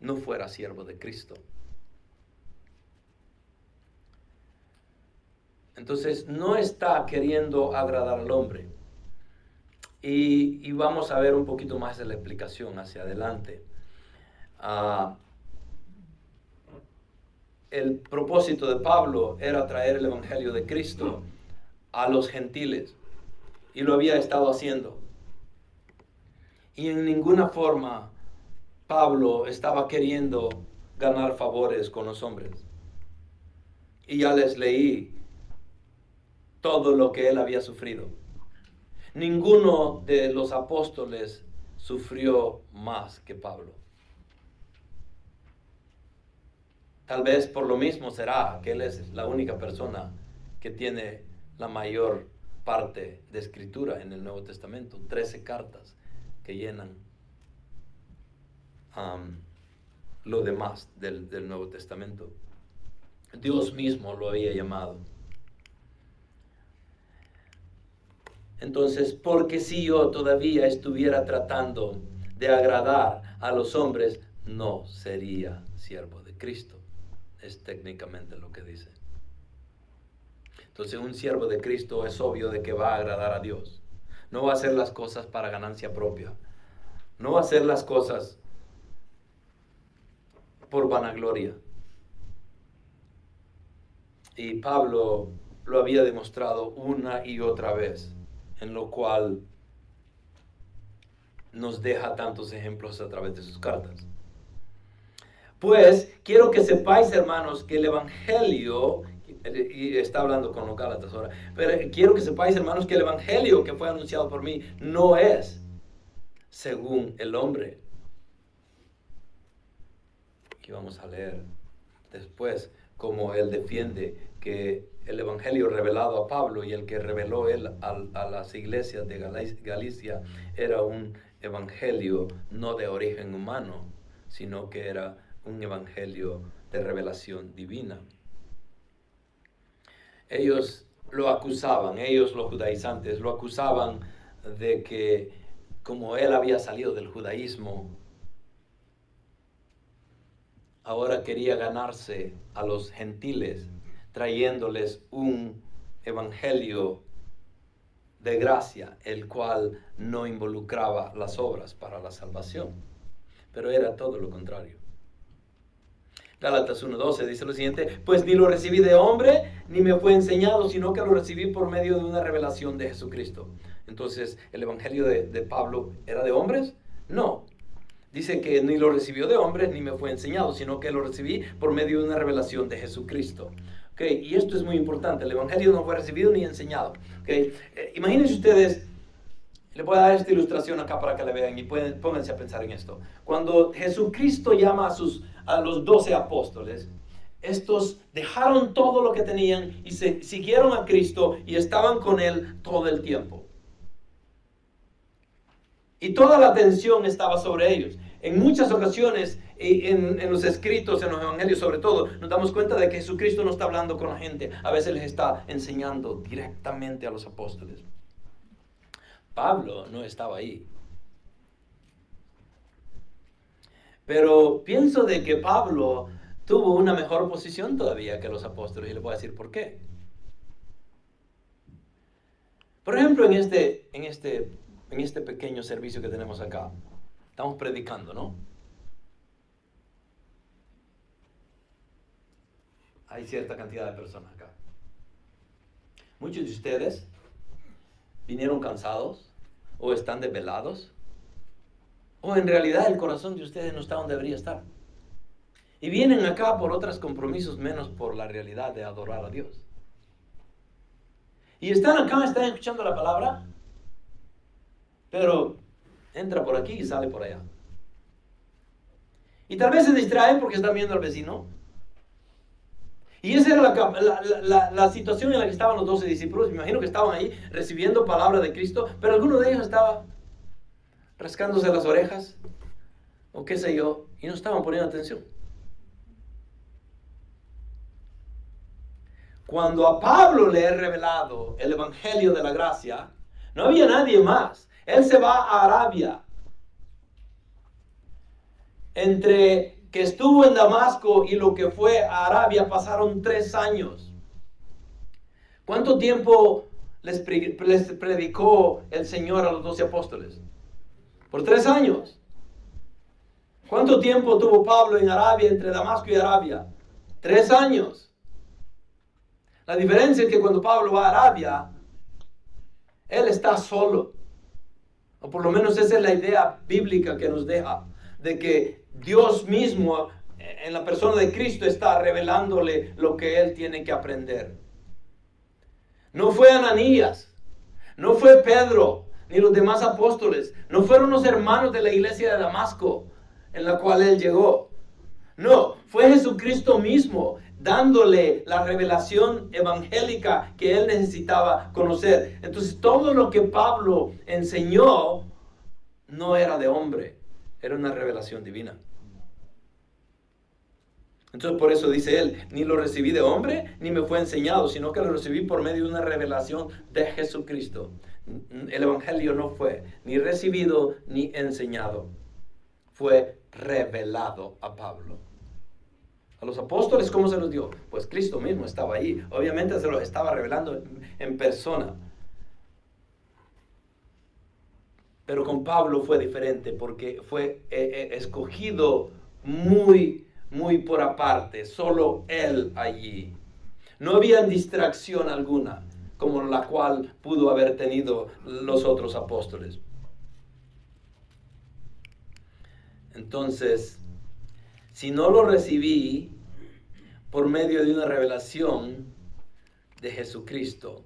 no fuera siervo de Cristo. Entonces, no está queriendo agradar al hombre. Y vamos a ver un poquito más de la explicación hacia adelante. El propósito de Pablo era traer el evangelio de Cristo a los gentiles, y lo había estado haciendo. Y en ninguna forma Pablo estaba queriendo ganar favores con los hombres. Y ya les leí todo lo que él había sufrido. Ninguno de los apóstoles sufrió más que Pablo. Tal vez por lo mismo será que él es la única persona que tiene la mayor parte de escritura en el Nuevo Testamento. 13 cartas que llenan lo demás del Nuevo Testamento. Dios mismo lo había llamado. Entonces, porque si yo todavía estuviera tratando de agradar a los hombres, no sería siervo de Cristo. Es técnicamente lo que dice. Entonces, un siervo de Cristo es obvio de que va a agradar a Dios. No va a hacer las cosas para ganancia propia. No va a hacer las cosas por vanagloria. Y Pablo lo había demostrado una y otra vez, en lo cual nos deja tantos ejemplos a través de sus cartas. Pues quiero que sepáis, hermanos, que el evangelio, y está hablando con los Gálatas ahora, pero quiero que sepáis, hermanos, que el evangelio que fue anunciado por mí no es según el hombre. Aquí vamos a leer después cómo él defiende que el evangelio revelado a Pablo y el que reveló él a las iglesias de Galicia era un evangelio no de origen humano, sino que era un evangelio de revelación divina. Ellos lo acusaban, ellos los judaizantes lo acusaban de que como él había salido del judaísmo, ahora quería ganarse a los gentiles, trayéndoles un evangelio de gracia, el cual no involucraba las obras para la salvación, pero era todo lo contrario. Gálatas 1:12 dice lo siguiente: pues ni lo recibí de hombre, ni me fue enseñado, sino que lo recibí por medio de una revelación de Jesucristo. Entonces, ¿el evangelio de Pablo era de hombres? No. Dice que ni lo recibió de hombres, ni me fue enseñado, sino que lo recibí por medio de una revelación de Jesucristo. Okay, y esto es muy importante. El evangelio no fue recibido ni enseñado. Okay. Imagínense ustedes, les voy a dar esta ilustración acá para que la vean y pónganse a pensar en esto. Cuando Jesucristo llama a los 12 apóstoles, estos dejaron todo lo que tenían y se siguieron a Cristo y estaban con Él todo el tiempo. Y toda la atención estaba sobre ellos. En muchas ocasiones, en los escritos, en los evangelios sobre todo, nos damos cuenta de que Jesucristo no está hablando con la gente. A veces les está enseñando directamente a los apóstoles. Pablo no estaba ahí. Pero pienso de que Pablo tuvo una mejor posición todavía que los apóstoles, y les voy a decir por qué. Por ejemplo, en este pequeño servicio que tenemos acá, estamos predicando, ¿no? Hay cierta cantidad de personas acá. Muchos de ustedes vinieron cansados, o están desvelados, o en realidad el corazón de ustedes no está donde debería estar. Y vienen acá por otros compromisos, menos por la realidad de adorar a Dios. Y están acá, están escuchando la palabra, pero entra por aquí y sale por allá. Y tal vez se distraen porque están viendo al vecino. Y esa era la situación en la que estaban los 12 discípulos. Me imagino que estaban ahí recibiendo palabra de Cristo, pero alguno de ellos estaba rascándose las orejas, o qué sé yo, y no estaban poniendo atención. Cuando a Pablo le he revelado el Evangelio de la gracia, no había nadie más. Él se va a Arabia. Entre que estuvo en Damasco y lo que fue a Arabia pasaron 3 años. ¿Cuánto tiempo les predicó el Señor a los 12 apóstoles? Por 3 años. ¿Cuánto tiempo tuvo Pablo en Arabia, entre Damasco y Arabia? 3 años. La diferencia es que cuando Pablo va a Arabia, él está solo. O por lo menos esa es la idea bíblica que nos deja, de que Dios mismo, en la persona de Cristo, está revelándole lo que él tiene que aprender. No fue Ananías, no fue Pedro, ni los demás apóstoles, no fueron los hermanos de la iglesia de Damasco, en la cual él llegó. No, fue Jesucristo mismo, dándole la revelación evangélica que él necesitaba conocer. Entonces, todo lo que Pablo enseñó no era de hombre, era una revelación divina. Entonces, por eso dice él, ni lo recibí de hombre, ni me fue enseñado, sino que lo recibí por medio de una revelación de Jesucristo. El evangelio no fue ni recibido ni enseñado, fue revelado a Pablo. A los apóstoles, ¿cómo se los dio? Pues Cristo mismo estaba ahí. Obviamente se los estaba revelando en persona. Pero con Pablo fue diferente porque fue escogido muy por aparte. Solo él allí. No había distracción alguna como la cual pudo haber tenido los otros apóstoles. Entonces, si no lo recibí por medio de una revelación de Jesucristo,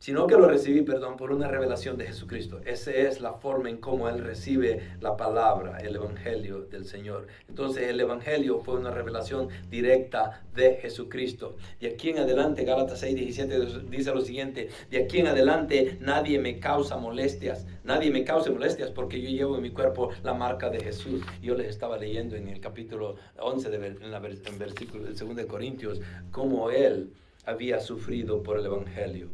sino que lo recibí, por una revelación de Jesucristo. Esa es la forma en cómo él recibe la palabra, el evangelio del Señor. Entonces el evangelio fue una revelación directa de Jesucristo. De aquí en adelante, Gálatas 6:17 dice lo siguiente: de aquí en adelante nadie me causa molestias. Nadie me cause molestias porque yo llevo en mi cuerpo la marca de Jesús. Yo les estaba leyendo en el capítulo 11 en versículo del 2 de Corintios cómo él había sufrido por el evangelio.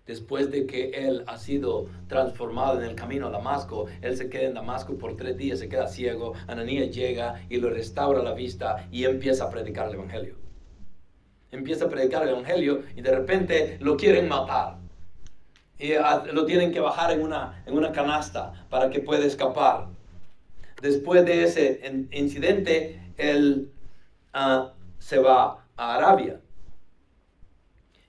Después de que él ha sido transformado en el camino a Damasco, él se queda en Damasco por 3 días, se queda ciego. Ananías llega y lo restaura la vista y empieza a predicar el evangelio. Empieza a predicar el evangelio y de repente lo quieren matar. Y lo tienen que bajar en una canasta para que pueda escapar. Después de ese incidente, él se va a Arabia.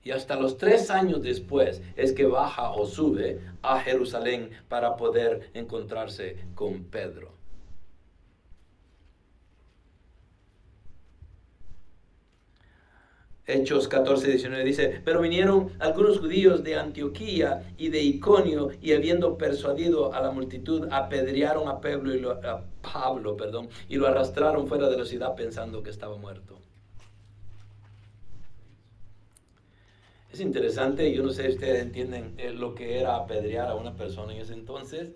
Y hasta los 3 años después es que baja o sube a Jerusalén para poder encontrarse con Pedro. Hechos 14:19 dice: pero vinieron algunos judíos de Antioquía y de Iconio, y habiendo persuadido a la multitud, apedrearon a Pablo, y lo arrastraron fuera de la ciudad pensando que estaba muerto. Es interesante, yo no sé si ustedes entienden lo que era apedrear a una persona en ese entonces.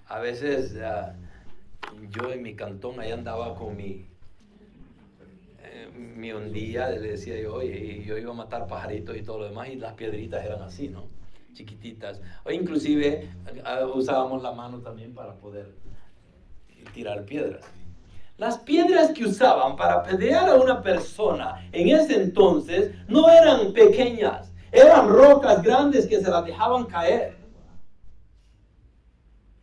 A veces yo en mi cantón ahí andaba con mi ondilla, le decía yo, y yo iba a matar pajaritos y todo lo demás, y las piedritas eran así, ¿no? Chiquititas. O inclusive usábamos la mano también para poder tirar piedras. Las piedras que usaban para apedrear a una persona en ese entonces no eran pequeñas, eran rocas grandes que se las dejaban caer.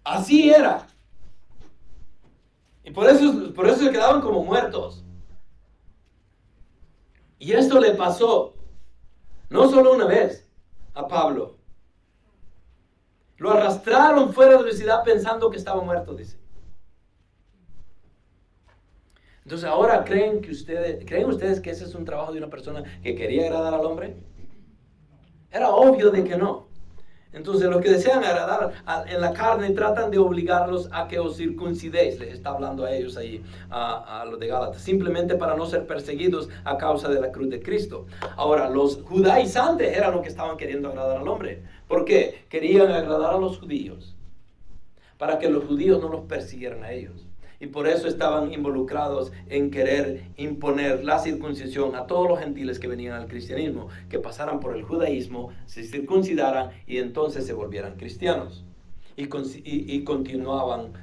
Así era. Y por eso se quedaban como muertos. Y esto le pasó no solo una vez a Pablo. Lo arrastraron fuera de la ciudad pensando que estaba muerto, dice. Entonces ahora ¿creen ustedes que ese es un trabajo de una persona que quería agradar al hombre? Era obvio de que no. Entonces los que desean agradar en la carne tratan de obligarlos a que os circuncidéis. Les está hablando a ellos ahí, a los de Gálatas, simplemente para no ser perseguidos a causa de la cruz de Cristo. Ahora, los judaizantes eran los que estaban queriendo agradar al hombre. ¿Por qué? Querían agradar a los judíos, para que los judíos no los persiguieran a ellos. Y por eso estaban involucrados en querer imponer la circuncisión a todos los gentiles que venían al cristianismo, que pasaran por el judaísmo, se circuncidaran y entonces se volvieran cristianos. Y continuaban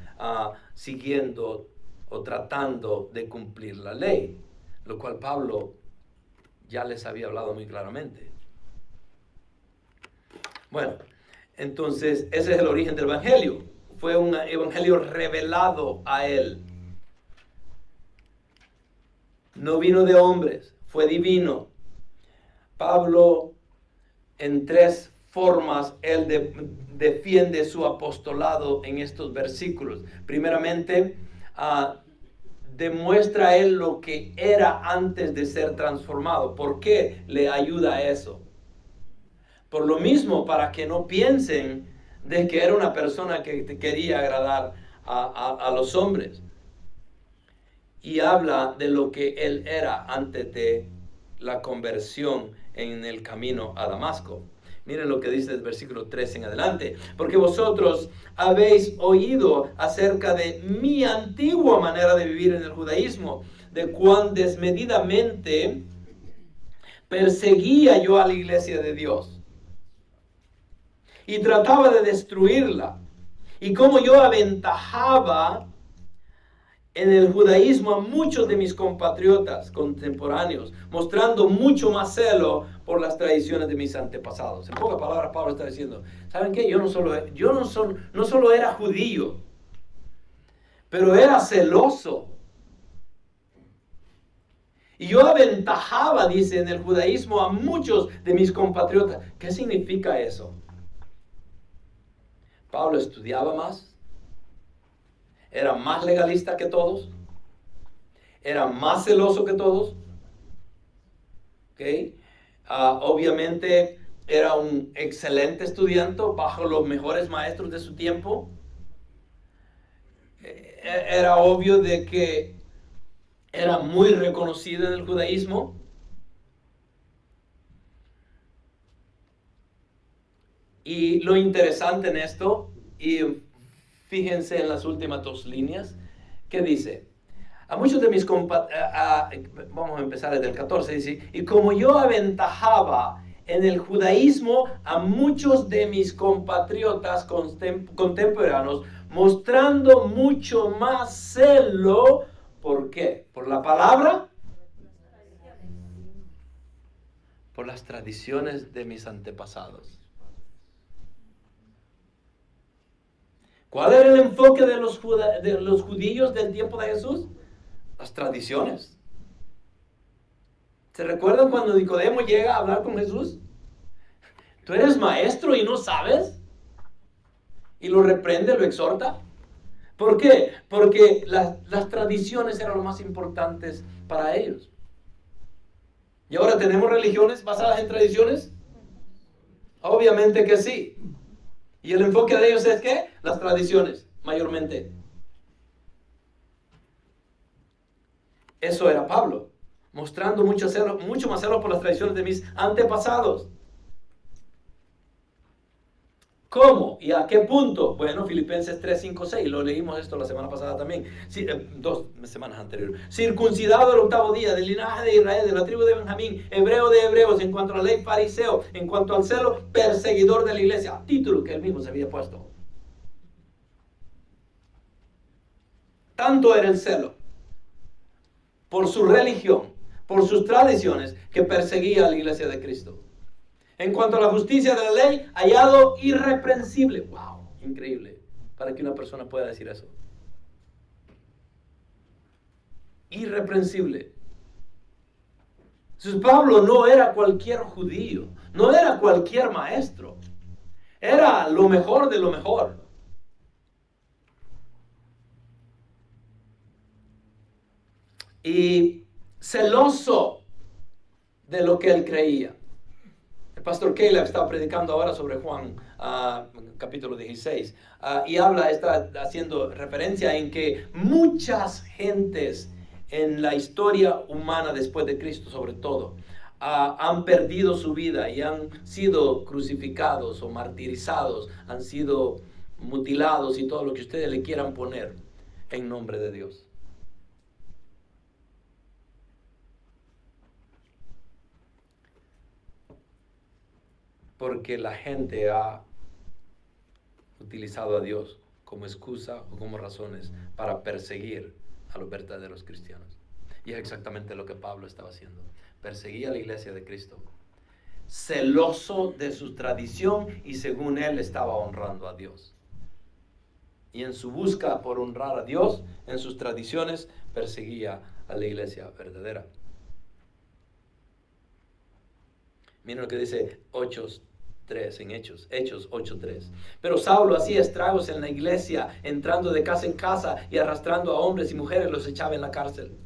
siguiendo o tratando de cumplir la ley, lo cual Pablo ya les había hablado muy claramente. Bueno, entonces ese es el origen del evangelio. Fue un evangelio revelado a él. No vino de hombres, fue divino. Pablo, en 3 formas, él defiende su apostolado en estos versículos. Primeramente, demuestra a él lo que era antes de ser transformado. ¿Por qué le ayuda a eso? Por lo mismo, para que no piensen de que era una persona que quería agradar a los hombres. Y habla de lo que él era antes de la conversión en el camino a Damasco. Miren lo que dice el versículo 3 en adelante. Porque vosotros habéis oído acerca de mi antigua manera de vivir en el judaísmo, de cuán desmedidamente perseguía yo a la iglesia de Dios y trataba de destruirla, y cómo yo aventajaba en el judaísmo a muchos de mis compatriotas contemporáneos, mostrando mucho más celo por las tradiciones de mis antepasados. En pocas palabras, Pablo está diciendo, ¿saben qué? Yo no solo era judío, pero era celoso. Y yo aventajaba, dice, en el judaísmo a muchos de mis compatriotas. ¿Qué significa eso? Pablo estudiaba más, era más legalista que todos, era más celoso que todos, ¿okay? Obviamente era un excelente estudiante bajo los mejores maestros de su tiempo. Era obvio de que era muy reconocido en el judaísmo. Y lo interesante en esto, y fíjense en las últimas 2 líneas, que dice, a muchos de mis vamos a empezar desde el 14, dice, y como yo aventajaba en el judaísmo a muchos de mis compatriotas contemporáneos, mostrando mucho más celo, ¿por qué? ¿Por la palabra? Por las tradiciones de mis antepasados. ¿Cuál era el enfoque de los judíos del tiempo de Jesús? Las tradiciones. ¿Se recuerdan cuando Nicodemo llega a hablar con Jesús? ¿Tú eres maestro y no sabes? Y lo reprende, lo exhorta. ¿Por qué? Porque las tradiciones eran lo más importantes para ellos. ¿Y ahora tenemos religiones basadas en tradiciones? Obviamente que sí. ¿Y el enfoque de ellos es qué? Las tradiciones, mayormente. Eso era Pablo, mostrando mucho más celo por las tradiciones de mis antepasados. ¿Cómo? ¿Y a qué punto? Bueno, Filipenses 3, 5, 6, lo leímos esto la semana pasada también, 2 semanas anteriores. Circuncidado el 8º día, del linaje de Israel, de la tribu de Benjamín, hebreo de hebreos, en cuanto a la ley, fariseo, en cuanto al celo, perseguidor de la iglesia, título que él mismo se había puesto. Tanto era el celo por su religión, por sus tradiciones, que perseguía a la iglesia de Cristo. En cuanto a la justicia de la ley, hallado irreprensible. ¡Wow! Increíble para que una persona pueda decir eso. Irreprensible. Entonces Pablo no era cualquier judío, no era cualquier maestro, era lo mejor de lo mejor. Y celoso de lo que él creía. El pastor Caleb está predicando ahora sobre Juan, capítulo 16, y está haciendo referencia en que muchas gentes en la historia humana después de Cristo, sobre todo, han perdido su vida y han sido crucificados o martirizados, han sido mutilados y todo lo que ustedes le quieran poner en nombre de Dios. Porque la gente ha utilizado a Dios como excusa o como razones para perseguir a los verdaderos cristianos. Y es exactamente lo que Pablo estaba haciendo. Perseguía a la iglesia de Cristo, celoso de su tradición, y según él estaba honrando a Dios. Y en su busca por honrar a Dios, en sus tradiciones, perseguía a la iglesia verdadera. Miren lo que dice 8:3 en Hechos 8:3. Pero Saulo hacía estragos en la iglesia, entrando de casa en casa y arrastrando a hombres y mujeres, los echaba en la cárcel.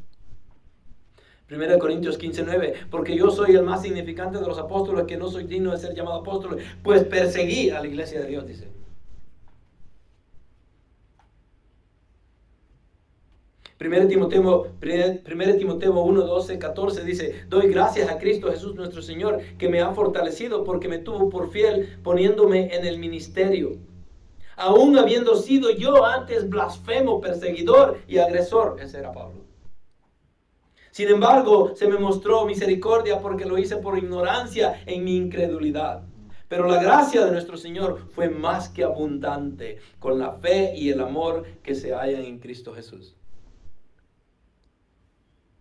1 Corintios 15:9. Porque yo soy el más significante de los apóstoles, que no soy digno de ser llamado apóstol, pues perseguí a la iglesia de Dios, dice. 1 Timoteo 1:12-14 dice: doy gracias a Cristo Jesús nuestro Señor, que me ha fortalecido porque me tuvo por fiel, poniéndome en el ministerio, aún habiendo sido yo antes blasfemo, perseguidor y agresor. Ese era Pablo. Sin embargo, se me mostró misericordia porque lo hice por ignorancia en mi incredulidad. Pero la gracia de nuestro Señor fue más que abundante con la fe y el amor que se hallan en Cristo Jesús.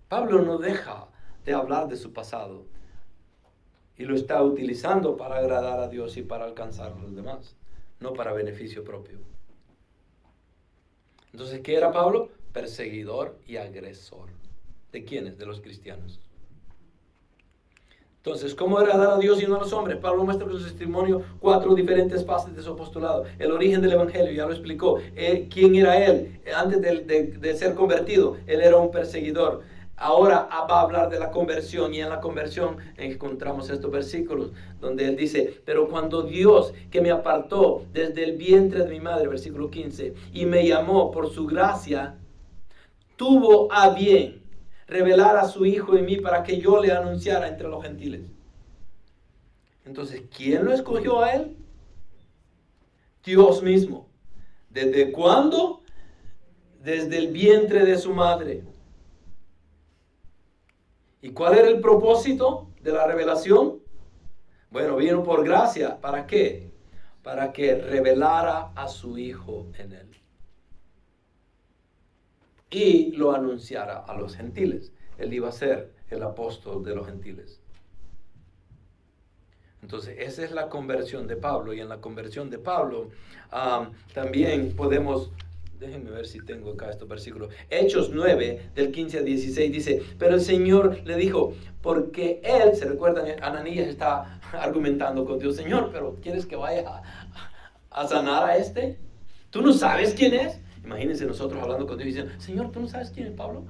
Pablo no deja de hablar de su pasado y lo está utilizando para agradar a Dios y para alcanzar a los demás, no para beneficio propio. Entonces, ¿qué era Pablo? Perseguidor y agresor. ¿De quiénes? De los cristianos. Entonces, ¿cómo agradar a Dios y no a los hombres? Pablo muestra con su testimonio 4 diferentes fases de su apostolado. El origen del evangelio, ya lo explicó. ¿Quién era él? Antes de ser convertido, él era un perseguidor. Ahora va a hablar de la conversión, y en la conversión encontramos estos versículos donde él dice: pero cuando Dios, que me apartó desde el vientre de mi madre, versículo 15, y me llamó por su gracia, tuvo a bien revelar a su Hijo en mí para que yo le anunciara entre los gentiles. Entonces, ¿quién lo escogió a él? Dios mismo. ¿Desde cuándo? Desde el vientre de su madre. ¿Y cuál era el propósito de la revelación? Bueno, vino por gracia. ¿Para qué? Para que revelara a su Hijo en él y lo anunciara a los gentiles. Él iba a ser el apóstol de los gentiles. Entonces, esa es la conversión de Pablo. Y en la conversión de Pablo también podemos... Déjenme ver si tengo acá estos versículos. Hechos 9, del 15 al 16 dice: pero el Señor le dijo, porque él, se recuerdan, Ananías está argumentando con Dios: Señor, pero ¿quieres que vaya a sanar a este? ¿Tú no sabes quién es? Imagínense nosotros hablando con Dios y diciendo: Señor, ¿tú no sabes quién es Pablo?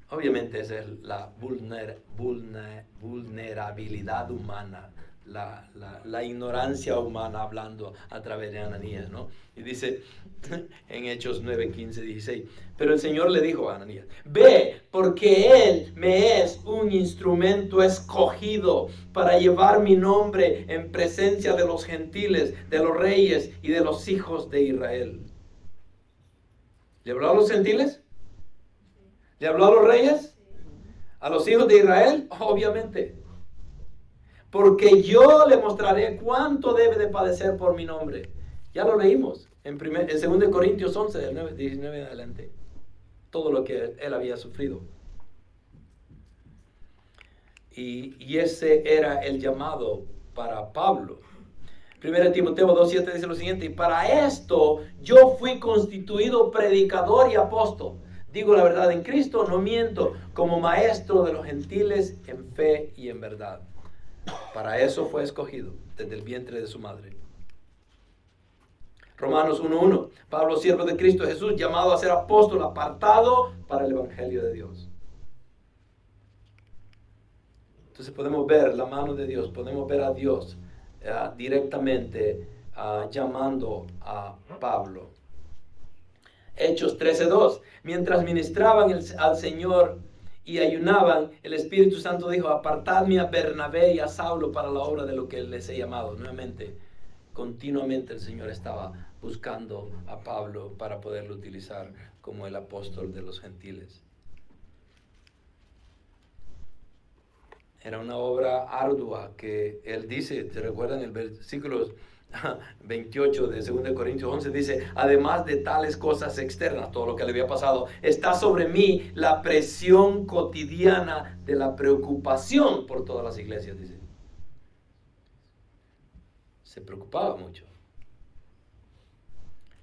Obviamente esa es la vulnerabilidad humana, la ignorancia humana hablando a través de Ananías, ¿no? Y dice en Hechos 9, 15, 16: pero el Señor le dijo a Ananías: ve, porque él me es un instrumento escogido para llevar mi nombre en presencia de los gentiles, de los reyes y de los hijos de Israel. ¿Le habló a los gentiles? ¿Le habló a los reyes? ¿A los hijos de Israel? Obviamente. Porque yo le mostraré cuánto debe de padecer por mi nombre. Ya lo leímos en 2 Corintios 11, del 19 en adelante, todo lo que él había sufrido. Y ese era el llamado para Pablo. 1 Timoteo 2:7 dice lo siguiente: y para esto yo fui constituido predicador y apóstol. Digo la verdad en Cristo, no miento, como maestro de los gentiles en fe y en verdad. Para eso fue escogido desde el vientre de su madre. Romanos 1:1, Pablo, siervo de Cristo Jesús, llamado a ser apóstol, apartado para el evangelio de Dios. Entonces podemos ver la mano de Dios, podemos ver a Dios directamente llamando a Pablo. Hechos 13:2, mientras ministraban al Señor y ayunaban, el Espíritu Santo dijo: apartadme a Bernabé y a Saulo para la obra de lo que les he llamado. Nuevamente, continuamente el Señor estaba buscando a Pablo para poderlo utilizar como el apóstol de los gentiles. Era una obra ardua que él dice, ¿te recuerdan el versículo 28 de 2 Corintios 11? Dice: además de tales cosas externas, todo lo que le había pasado, está sobre mí la presión cotidiana de la preocupación por todas las iglesias, dice. Se preocupaba mucho.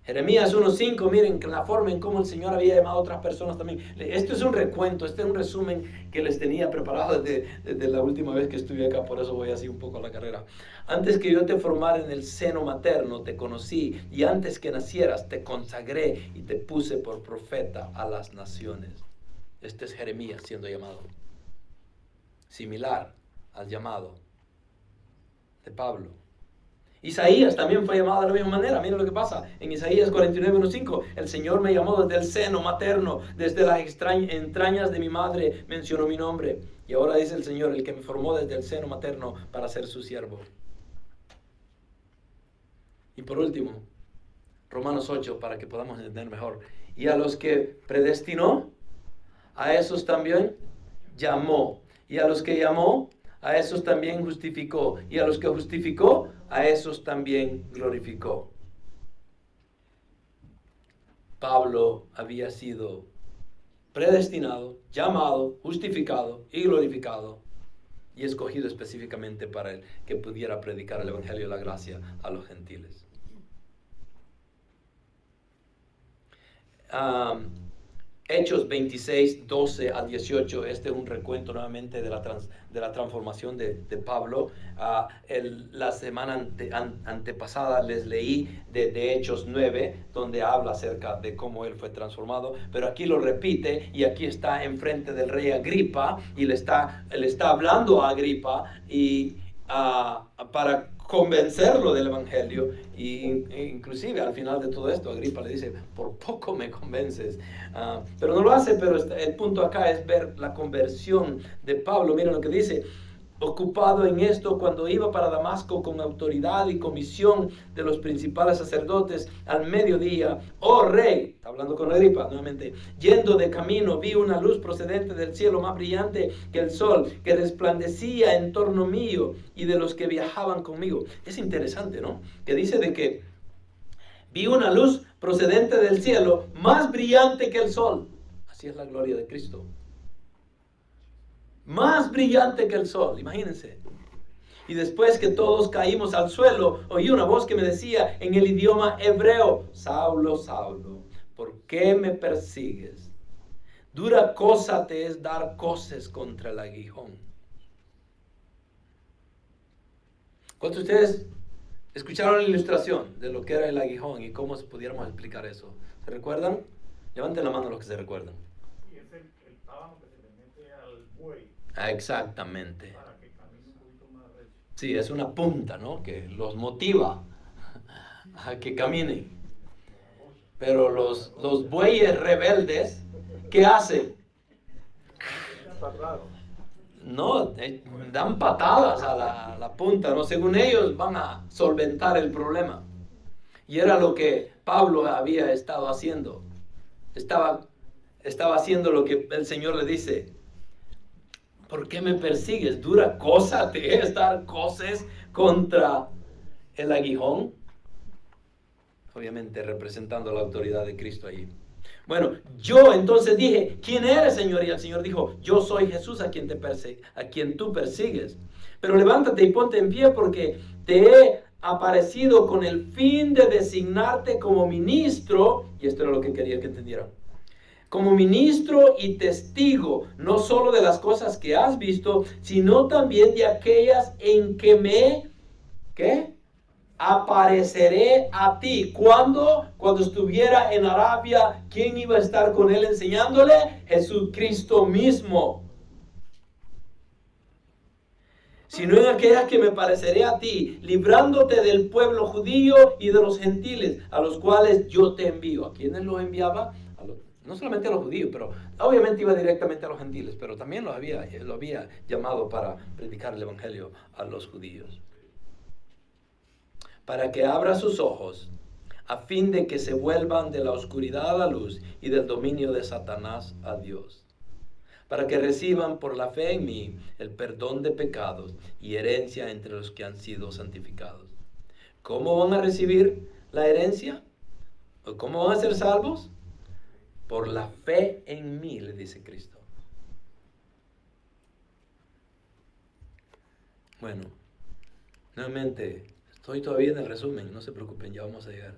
Jeremías 1:5, miren la forma en cómo el Señor había llamado a otras personas también. Esto es un recuento, este es un resumen que les tenía preparado desde la última vez que estuve acá, por eso voy así un poco a la carrera. Antes que yo te formara en el seno materno, te conocí, y antes que nacieras, te consagré y te puse por profeta a las naciones. Este es Jeremías siendo llamado. Similar al llamado de Pablo. Isaías también fue llamado de la misma manera. Miren lo que pasa en Isaías 49:1-5. El Señor me llamó desde el seno materno, desde las entrañas de mi madre mencionó mi nombre. Y ahora dice el Señor, el que me formó desde el seno materno para ser su siervo. Y por último, Romanos 8, para que podamos entender mejor. Y a los que predestinó, a esos también llamó. Y a los que llamó, a esos también justificó. Y a los que justificó, a esos también glorificó. Pablo había sido predestinado, llamado, justificado y glorificado, y escogido específicamente para él, que pudiera predicar el evangelio de la gracia a los gentiles. Hechos 26:12-18, este es un recuento nuevamente de la transformación de Pablo. La semana antepasada les leí de Hechos 9, donde habla acerca de cómo él fue transformado, pero aquí lo repite, y aquí está enfrente del rey Agripa, y le está hablando a Agripa, y para convencerlo del evangelio, e inclusive al final de todo esto Agripa le dice: por poco me convences, pero no lo hace. Pero el punto acá es ver la conversión de Pablo. Miren lo que dice: ocupado en esto, cuando iba para Damasco con autoridad y comisión de los principales sacerdotes, al mediodía, oh rey, está hablando con Agripa nuevamente, yendo de camino, vi una luz procedente del cielo más brillante que el sol, que resplandecía en torno mío y de los que viajaban conmigo. Es interesante, ¿no? Que dice de que vi una luz procedente del cielo más brillante que el sol. Así es la gloria de Cristo. Más brillante que el sol, imagínense. Y después que todos caímos al suelo, oí una voz que me decía en el idioma hebreo: Saulo, Saulo, ¿por qué me persigues? Dura cosa te es dar coces contra el aguijón. ¿Cuántos de ustedes escucharon la ilustración de lo que era el aguijón y cómo pudiéramos explicar eso? ¿Se recuerdan? Levanten la mano los que se recuerdan. Sí, es el tábano que se le mete al buey. Exactamente. Para que camine un poquito más recho. Sí, es una punta, ¿no? Que los motiva a que caminen. Pero los bueyes rebeldes, ¿qué hacen? Está raro. No, dan patadas a la punta, ¿no? Según ellos van a solventar el problema. Y era lo que Pablo había estado haciendo. Estaba haciendo lo que el Señor le dice: ¿por qué me persigues? Dura cosa te es dar coces contra el aguijón. obviamente representando la autoridad de Cristo allí. Bueno, yo entonces dije, ¿quién eres, Señor? Y el Señor dijo, yo soy Jesús a quien tú persigues. Pero levántate y ponte en pie porque te he aparecido con el fin de designarte como ministro, y esto era lo que quería que entendieran, como ministro y testigo, no solo de las cosas que has visto, sino también de aquellas en que ¿qué? Apareceré a ti. ¿Cuándo? Cuando estuviera en Arabia, ¿quién iba a estar con él enseñándole? Jesucristo mismo. Sino en aquellas que me pareceré a ti, librándote del pueblo judío y de los gentiles, a los cuales yo te envío. ¿A quiénes los enviaba? No solamente a los judíos, pero obviamente iba directamente a los gentiles, pero también lo había llamado para predicar el evangelio a los judíos. Para que abra sus ojos, a fin de que se vuelvan de la oscuridad a la luz y del dominio de Satanás a Dios. Para que reciban por la fe en mí el perdón de pecados y herencia entre los que han sido santificados. ¿Cómo van a recibir la herencia? ¿O cómo van a ser salvos? Por la fe en mí, le dice Cristo. Bueno, nuevamente, estoy todavía en el resumen, no se preocupen, ya vamos a llegar.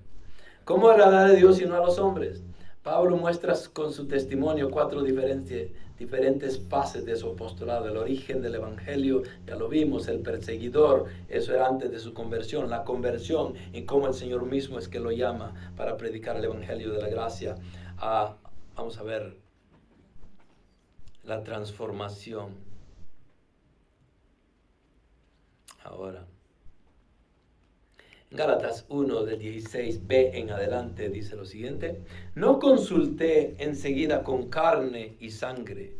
¿Cómo agradar a Dios y no a los hombres? Pablo muestra con su testimonio 4 diferentes fases de su apostolado. El origen del evangelio, ya lo vimos, el perseguidor, eso era antes de su conversión, la conversión y cómo el Señor mismo es que lo llama para predicar el evangelio de la gracia. Vamos a ver la transformación. Ahora, Gálatas 1 del 16b en adelante dice lo siguiente: no consulté enseguida con carne y sangre.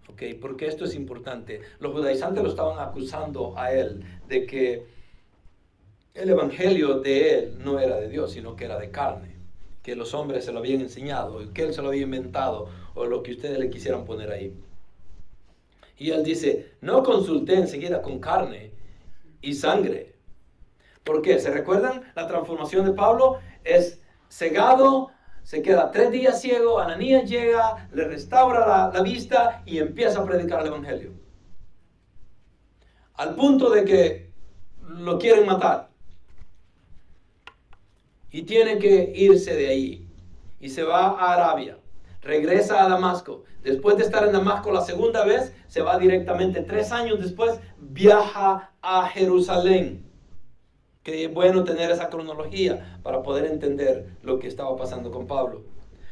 ¿Ok? Porque esto es importante. Los judaizantes lo estaban acusando a él de que el evangelio de él no era de Dios, sino que era de carne. Que los hombres se lo habían enseñado, que él se lo había inventado, o lo que ustedes le quisieran poner ahí. Y él dice, no consulté enseguida con carne y sangre. ¿Por qué? ¿Se recuerdan? La transformación de Pablo es cegado, se queda 3 días ciego, Ananías llega, le restaura la vista y empieza a predicar el evangelio. Al punto de que lo quieren matar. Y tiene que irse de ahí. Y se va a Arabia. Regresa a Damasco. Después de estar en Damasco la segunda vez, se va directamente. 3 años después, viaja a Jerusalén. Qué bueno tener esa cronología para poder entender lo que estaba pasando con Pablo.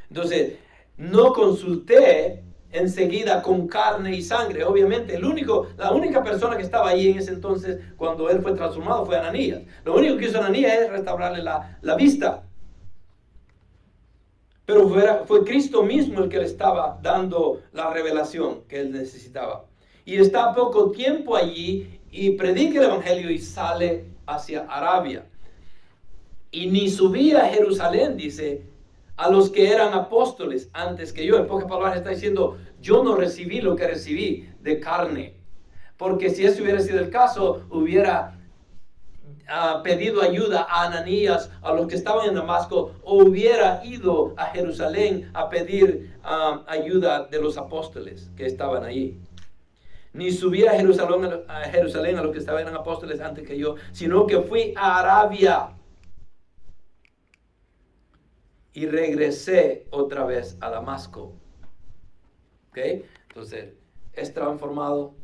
Entonces, no consulté enseguida con carne y sangre. Obviamente, la única persona que estaba ahí en ese entonces, cuando él fue transformado, fue Ananías. Lo único que hizo Ananías es restaurarle la vista. Pero fue Cristo mismo el que le estaba dando la revelación que él necesitaba. Y está poco tiempo allí y predica el evangelio y sale hacia Arabia. Y ni subí a Jerusalén, dice, a los que eran apóstoles antes que yo. En pocas palabras está diciendo, yo no recibí lo que recibí de carne. Porque si ese hubiera sido el caso, hubiera pedido ayuda a Ananías, a los que estaban en Damasco, o hubiera ido a Jerusalén a pedir ayuda de los apóstoles que estaban allí. Ni subí a Jerusalén a los que estaban apóstoles antes que yo, sino que fui a Arabia y regresé otra vez a Damasco. ¿Ok? Entonces, es transformado,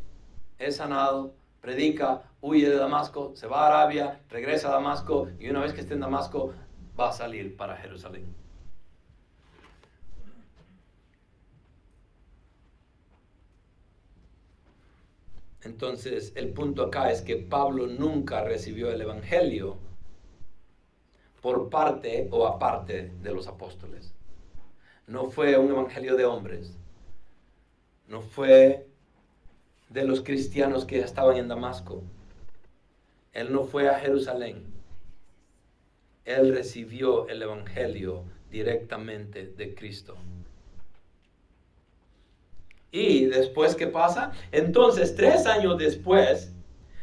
es sanado, predica, huye de Damasco, se va a Arabia, regresa a Damasco y una vez que esté en Damasco va a salir para Jerusalén. Entonces, el punto acá es que Pablo nunca recibió el evangelio por parte o aparte de los apóstoles. No fue un evangelio de hombres. No fue de los cristianos que estaban en Damasco. Él no fue a Jerusalén. Él recibió el evangelio directamente de Cristo. Y después, ¿qué pasa? Entonces, 3 años después,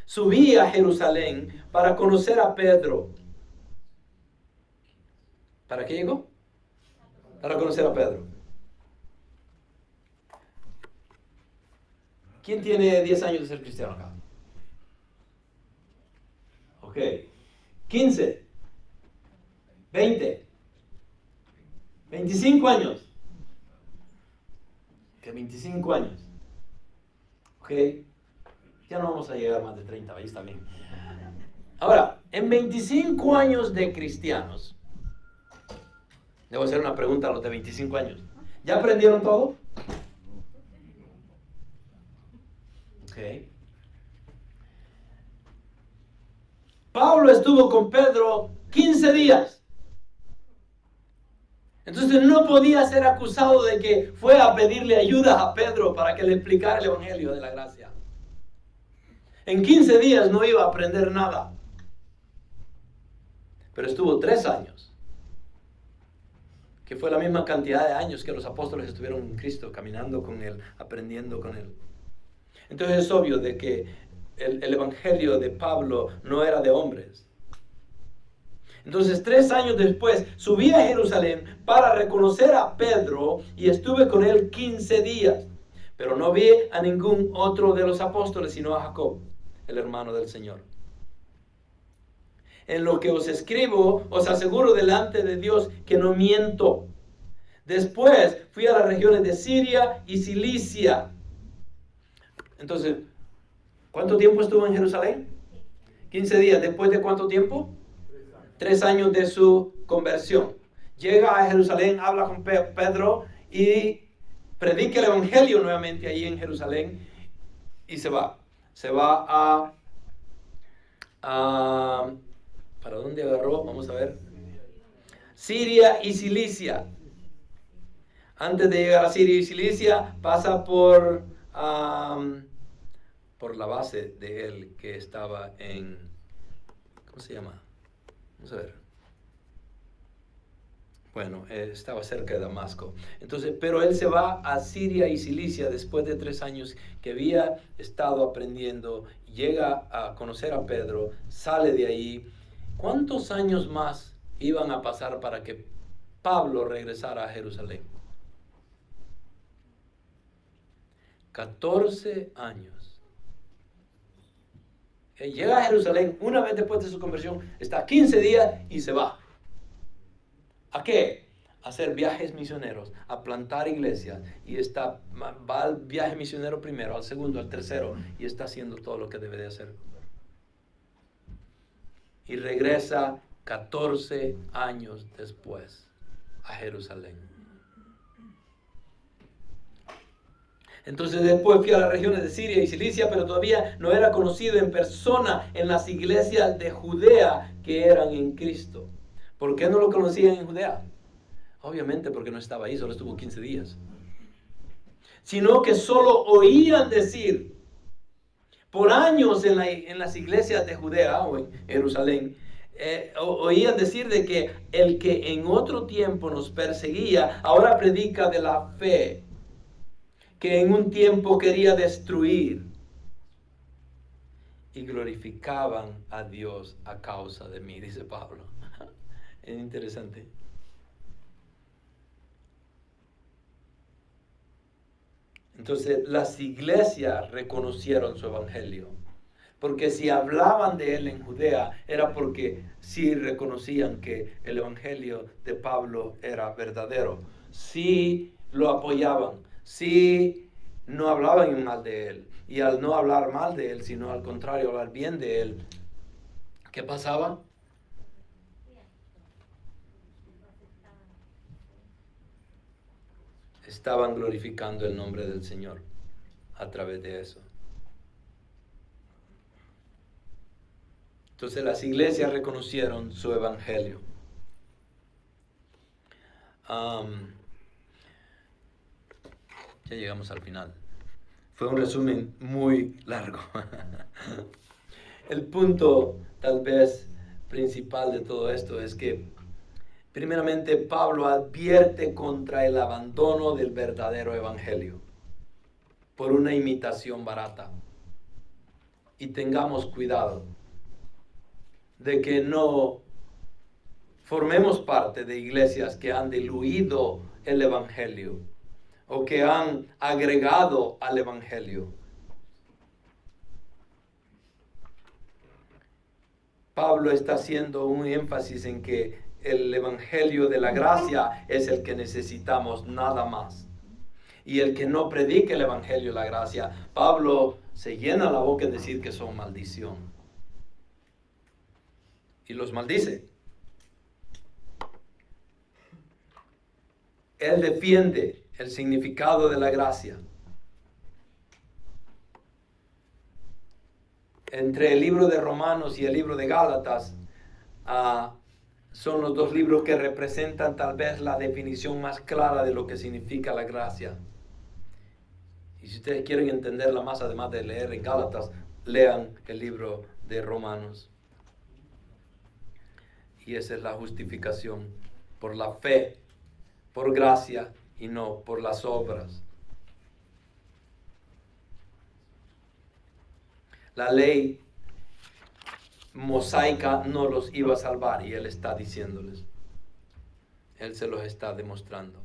subí a Jerusalén para conocer a Pedro. ¿Para qué llegó? Para conocer a Pedro. ¿Quién tiene 10 años de ser cristiano acá? Ok. 15. 20. 25 años. Que 25 años. Ok. Ya no vamos a llegar más de 30, ahí está bien. Ahora, en 25 años de cristianos, debo hacer una pregunta a los de 25 años. ¿Ya aprendieron todo? Ok. Pablo estuvo con Pedro 15 días. Entonces no podía ser acusado de que fue a pedirle ayuda a Pedro para que le explicara el evangelio de la gracia. En 15 días no iba a aprender nada. Pero estuvo 3 años. Que fue la misma cantidad de años que los apóstoles estuvieron en Cristo, caminando con Él, aprendiendo con Él. Entonces es obvio de que el evangelio de Pablo no era de hombres. Entonces 3 años después subí a Jerusalén para reconocer a Pedro y estuve con él 15 días. Pero no vi a ningún otro de los apóstoles sino a Jacob, el hermano del Señor. En lo que os escribo, os aseguro delante de Dios que no miento. Después fui a las regiones de Siria y Cilicia. Entonces, ¿cuánto tiempo estuvo en Jerusalén? 15 días. ¿Después de cuánto tiempo? 3 años de su conversión. Llega a Jerusalén, habla con Pedro y predica el evangelio nuevamente ahí en Jerusalén y se va. Se va a ¿para dónde agarró? Vamos a ver. Siria y Cilicia. Antes de llegar a Siria y Cilicia, pasa por la base de él que estaba en, ¿cómo se llama? Vamos a ver. Bueno, estaba cerca de Damasco. Entonces, pero él se va a Siria y Cilicia después de 3 años que había estado aprendiendo, llega a conocer a Pedro, sale de ahí. ¿Cuántos años más iban a pasar para que Pablo regresara a Jerusalén? 14 años. Llega a Jerusalén una vez después de su conversión, está 15 días y se va. ¿A qué? A hacer viajes misioneros, a plantar iglesias. Y va al viaje misionero primero, al segundo, al tercero, y está haciendo todo lo que debe de hacer. Y regresa 14 años después a Jerusalén. Entonces después fui a las regiones de Siria y Cilicia, pero todavía no era conocido en persona en las iglesias de Judea que eran en Cristo. ¿Por qué no lo conocían en Judea? Obviamente porque no estaba ahí, solo estuvo 15 días. Sino que solo oían decir, por años en las iglesias de Judea o en Jerusalén, oían decir de que el que en otro tiempo nos perseguía, ahora predica de la fe que en un tiempo quería destruir, y glorificaban a Dios a causa de mí, dice Pablo. Es interesante. Entonces las iglesias reconocieron su evangelio, porque si hablaban de él en Judea era porque sí reconocían que el evangelio de Pablo era verdadero, sí lo apoyaban, sí no hablaban mal de él, y al no hablar mal de él, sino al contrario, hablar bien de él, ¿qué pasaba? Estaban glorificando el nombre del Señor a través de eso. Entonces las iglesias reconocieron su evangelio. Ya llegamos al final. Fue un resumen muy largo. El punto tal vez principal de todo esto es que primeramente Pablo advierte contra el abandono del verdadero evangelio por una imitación barata. Y tengamos cuidado de que no formemos parte de iglesias que han diluido el evangelio o que han agregado al evangelio. Pablo está haciendo un énfasis en que el evangelio de la gracia es el que necesitamos, nada más. Y el que no predique el evangelio de la gracia, Pablo se llena la boca en decir que son maldición. Y los maldice. Él defiende el significado de la gracia. Entre el libro de Romanos y el libro de Gálatas, son los dos libros que representan tal vez la definición más clara de lo que significa la gracia. Y si ustedes quieren entenderla más, además de leer en Gálatas, lean el libro de Romanos. Y esa es la justificación por la fe, por gracia y no por las obras. La ley mosaica no los iba a salvar y Él está diciéndoles. Él se los está demostrando.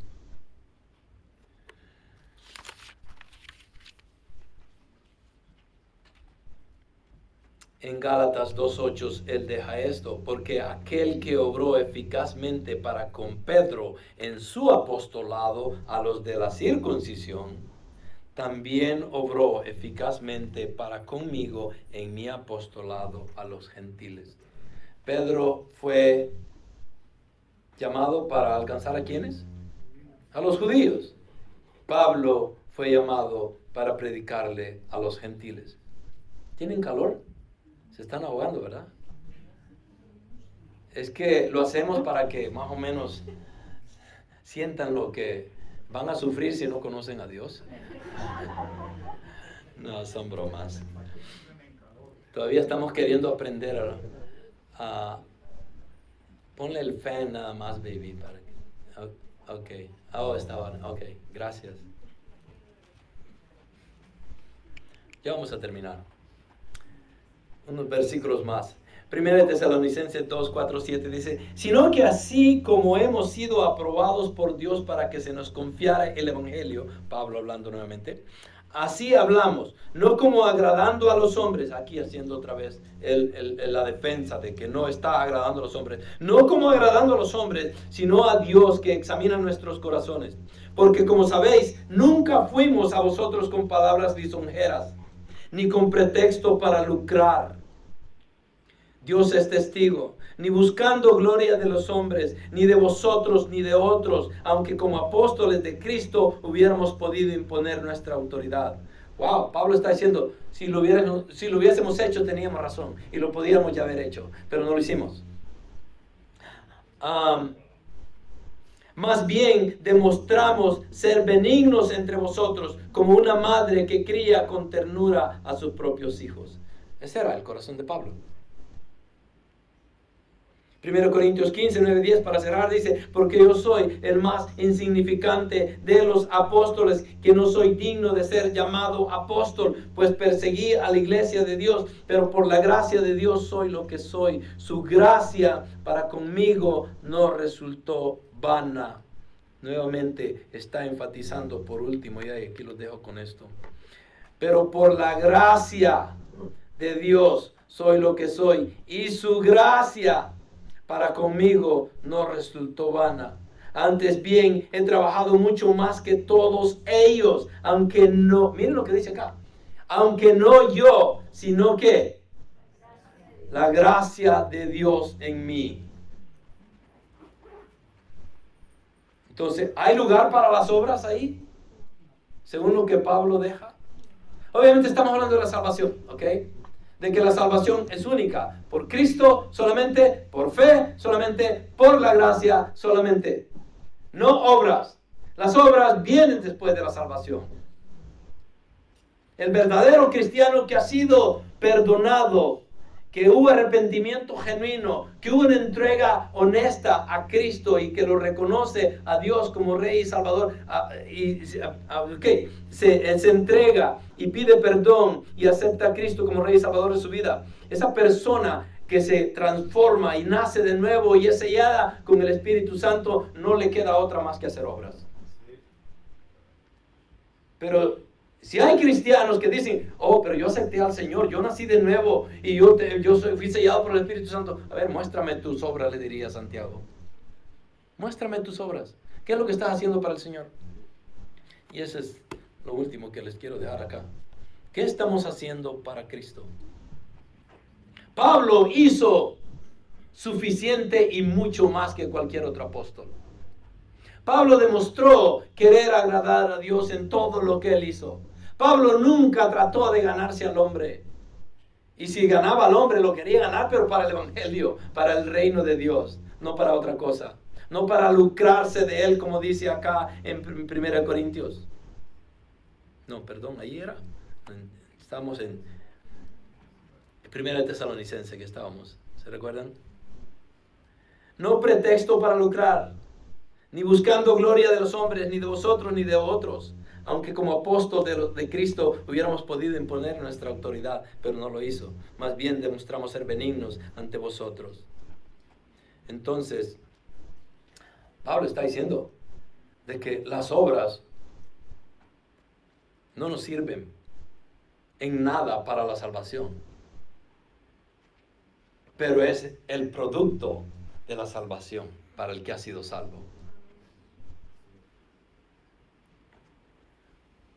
En Gálatas 2:8 Él deja esto, porque aquel que obró eficazmente para con Pedro en su apostolado a los de la circuncisión, también obró eficazmente para conmigo en mi apostolado a los gentiles. Pedro fue llamado para alcanzar ¿a quiénes? A los judíos. Pablo fue llamado para predicarle a los gentiles. ¿Tienen calor? Se están ahogando, ¿verdad? Es que lo hacemos para que más o menos sientan lo que van a sufrir si no conocen a Dios. No, son bromas. Todavía estamos queriendo aprender a ponle el fan nada más, baby. Ok. Ok, gracias. Ya vamos a terminar. Unos versículos más. 1 Tesalonicenses 2, 4, 7 dice: sino que así como hemos sido aprobados por Dios para que se nos confiara el evangelio, Pablo hablando nuevamente, así hablamos, no como agradando a los hombres, aquí haciendo otra vez la defensa de que no está agradando a los hombres, no como agradando a los hombres, sino a Dios que examina nuestros corazones. Porque como sabéis, nunca fuimos a vosotros con palabras lisonjeras, ni con pretexto para lucrar. Dios es testigo, ni buscando gloria de los hombres, ni de vosotros, ni de otros, aunque como apóstoles de Cristo hubiéramos podido imponer nuestra autoridad. Wow, Pablo está diciendo, si lo hubiésemos hecho teníamos razón, y lo podíamos ya haber hecho, pero no lo hicimos. Más bien demostramos ser benignos entre vosotros, como una madre que cría con ternura a sus propios hijos. Ese era el corazón de Pablo. 1 Corintios 15, 9, 10, para cerrar, dice: porque yo soy el más insignificante de los apóstoles, que no soy digno de ser llamado apóstol, pues perseguí a la iglesia de Dios, pero por la gracia de Dios soy lo que soy. Su gracia para conmigo no resultó vana. Nuevamente está enfatizando por último, y aquí los dejo con esto. Pero por la gracia de Dios soy lo que soy, y su gracia para conmigo no resultó vana. Antes bien, he trabajado mucho más que todos ellos, aunque no, miren lo que dice acá, aunque no yo, sino que la gracia de Dios en mí. Entonces, ¿hay lugar para las obras ahí? Según lo que Pablo deja. Obviamente estamos hablando de la salvación, ¿ok? De que la salvación es única, por Cristo solamente, por fe solamente, por la gracia solamente, no obras. Las obras vienen después de la salvación. El verdadero cristiano que ha sido perdonado, que hubo arrepentimiento genuino, que hubo una entrega honesta a Cristo y que lo reconoce a Dios como Rey y Salvador, se entrega y pide perdón y acepta a Cristo como Rey y Salvador de su vida. Esa persona que se transforma y nace de nuevo y es sellada con el Espíritu Santo, no le queda otra más que hacer obras. Pero si hay cristianos que dicen, oh, pero yo acepté al Señor, yo nací de nuevo y fui sellado por el Espíritu Santo. A ver, muéstrame tus obras, le diría Santiago. Muéstrame tus obras. ¿Qué es lo que estás haciendo para el Señor? Y eso es lo último que les quiero dejar acá. ¿Qué estamos haciendo para Cristo? Pablo hizo suficiente y mucho más que cualquier otro apóstol. Pablo demostró querer agradar a Dios en todo lo que él hizo. Pablo nunca trató de ganarse al hombre. Y si ganaba al hombre, lo quería ganar, pero para el evangelio, para el reino de Dios, no para otra cosa. No para lucrarse de él, como dice acá en 1 Corintios. No, perdón, ahí era. Estamos en 1 Tesalonicense que estábamos. ¿Se recuerdan? No pretexto para lucrar, ni buscando gloria de los hombres, ni de vosotros, ni de otros. Aunque como apóstol de Cristo hubiéramos podido imponer nuestra autoridad, pero no lo hizo. Más bien demostramos ser benignos ante vosotros. Entonces, Pablo está diciendo de que las obras no nos sirven en nada para la salvación, pero es el producto de la salvación para el que ha sido salvo.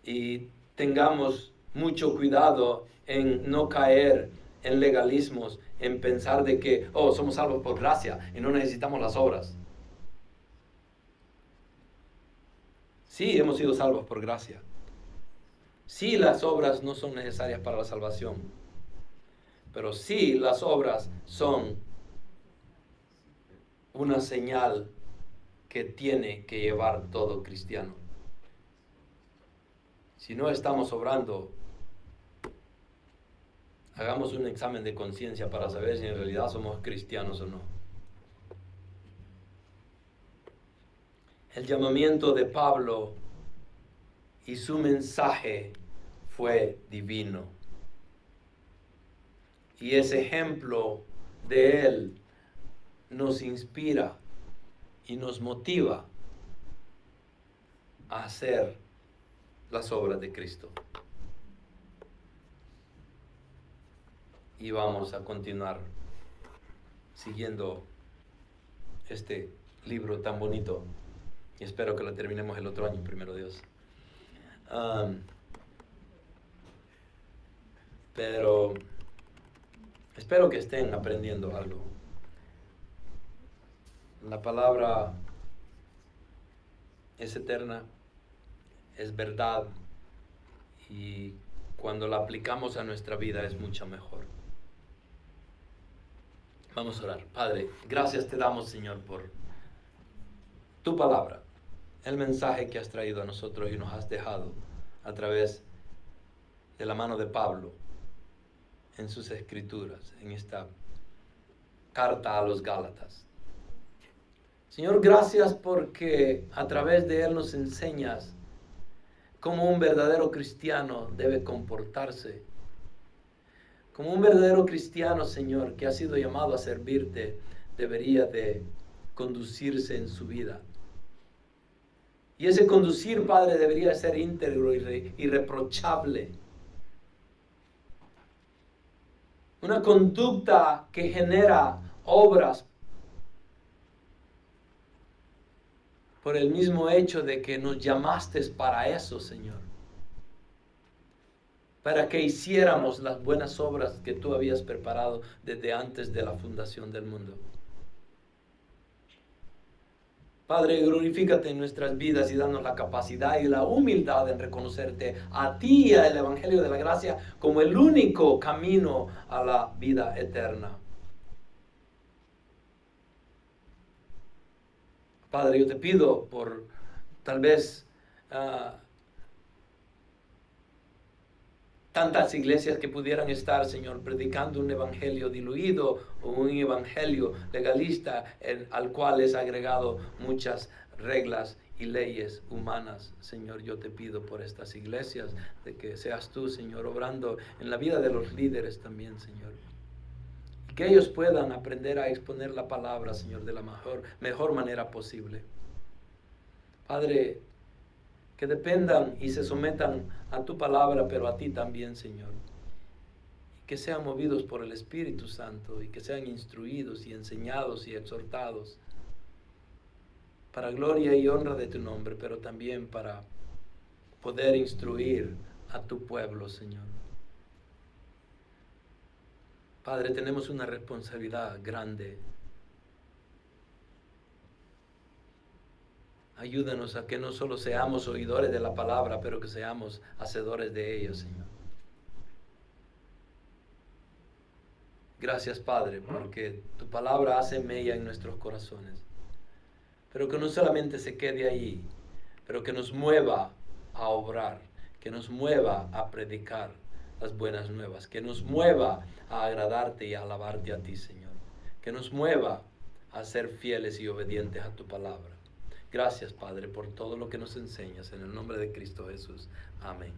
Y tengamos mucho cuidado en no caer en legalismos, en pensar de que, oh, somos salvos por gracia y no necesitamos las obras. Sí, hemos sido salvos por gracia. Sí, las obras no son necesarias para la salvación, pero sí las obras son una señal que tiene que llevar todo cristiano. Si no estamos obrando, hagamos un examen de conciencia para saber si en realidad somos cristianos o no. El llamamiento de Pablo y su mensaje fue divino. Y ese ejemplo de él nos inspira y nos motiva a hacer las obras de Cristo. Y vamos a continuar siguiendo este libro tan bonito. Y espero que lo terminemos el otro año, primero Dios. Pero espero que estén aprendiendo algo. La palabra es eterna, es verdad, y cuando la aplicamos a nuestra vida es mucho mejor. Vamos a orar. Padre, gracias te damos, Señor, por tu palabra, el mensaje que has traído a nosotros y nos has dejado a través de la mano de Pablo en sus escrituras, en esta carta a los Gálatas. Señor, gracias porque a través de él nos enseñas cómo un verdadero cristiano debe comportarse. Como un verdadero cristiano, Señor, que ha sido llamado a servirte, debería de conducirse en su vida. Y ese conducir, Padre, debería ser íntegro y irreprochable. Una conducta que genera obras por el mismo hecho de que nos llamaste para eso, Señor. Para que hiciéramos las buenas obras que tú habías preparado desde antes de la fundación del mundo. Padre, glorifícate en nuestras vidas y danos la capacidad y la humildad en reconocerte a ti y al Evangelio de la Gracia como el único camino a la vida eterna. Padre, yo te pido por tal vez tantas iglesias que pudieran estar, Señor, predicando un evangelio diluido o un evangelio legalista al cual es agregado muchas reglas y leyes humanas. Señor, yo te pido por estas iglesias de que seas tú, Señor, obrando en la vida de los líderes también, Señor. Y que ellos puedan aprender a exponer la palabra, Señor, de la mejor manera posible. Padre, que dependan y se sometan a tu palabra, pero a ti también, Señor. Que sean movidos por el Espíritu Santo y que sean instruidos y enseñados y exhortados para gloria y honra de tu nombre, pero también para poder instruir a tu pueblo, Señor. Padre, tenemos una responsabilidad grande. Ayúdanos a que no solo seamos oidores de la palabra, pero que seamos hacedores de ellos, Señor. Gracias, Padre, porque tu palabra hace mella en nuestros corazones. Pero que no solamente se quede ahí, pero que nos mueva a obrar, que nos mueva a predicar las buenas nuevas, que nos mueva a agradarte y a alabarte a ti, Señor. Que nos mueva a ser fieles y obedientes a tu palabra. Gracias, Padre, por todo lo que nos enseñas. En el nombre de Cristo Jesús. Amén.